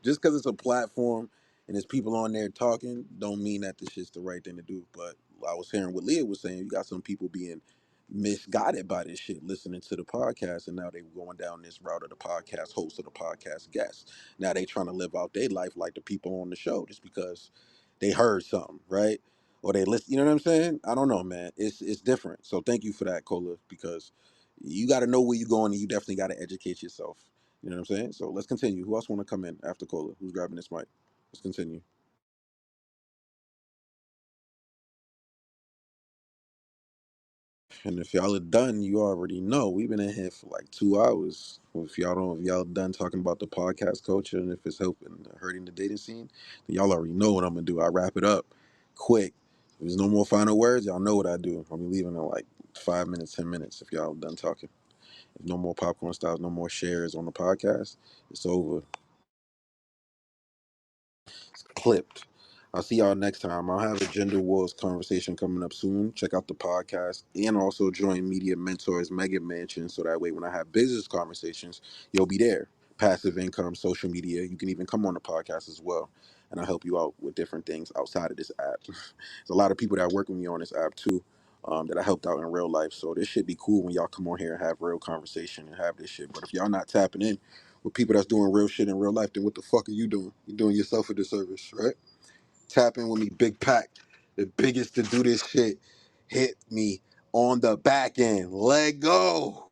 Just because it's a platform and there's people on there talking, don't mean that this shit's the right thing to do. But I was hearing what Leah was saying. You got some people being misguided by this shit, listening to the podcast, and now they going down this route of the podcast host or the podcast guest. Now they trying to live out their life like the people on the show just because they heard something, right? Or they listen. You know what I'm saying? I don't know, man. It's different. So thank you for that, Cola, because you got to know where you're going, and you definitely got to educate yourself. You know what I'm saying? So let's continue. Who else want to come in after Cola? Who's grabbing this mic? Let's continue. And if y'all are done, you already know we've been in here for like 2 hours. If y'all done talking about the podcast culture and if it's helping hurting the dating scene, then y'all already know what I'm gonna do. I wrap it up quick. If there's no more final words, y'all know what I do. I'll be leaving in like 5 minutes, 10 minutes if y'all done talking. If no more popcorn styles, no more shares on the podcast, it's over. Clipped. I'll see y'all next time. I'll have a gender wars conversation coming up soon. Check out the podcast and also join Media Mentors Mega Mansion so that way when I have business conversations, you'll be there. Passive income, social media. You can even come on the podcast as well. And I'll help you out with different things outside of this app. There's a lot of people that work with me on this app too, that I helped out in real life. So this should be cool when y'all come on here and have real conversation and have this shit. But if y'all not tapping in with people that's doing real shit in real life, then what the fuck are you doing? You're doing yourself a disservice, right? Tap in with me, Big Pack, the biggest to do this shit. Hit me on the back end. Let go.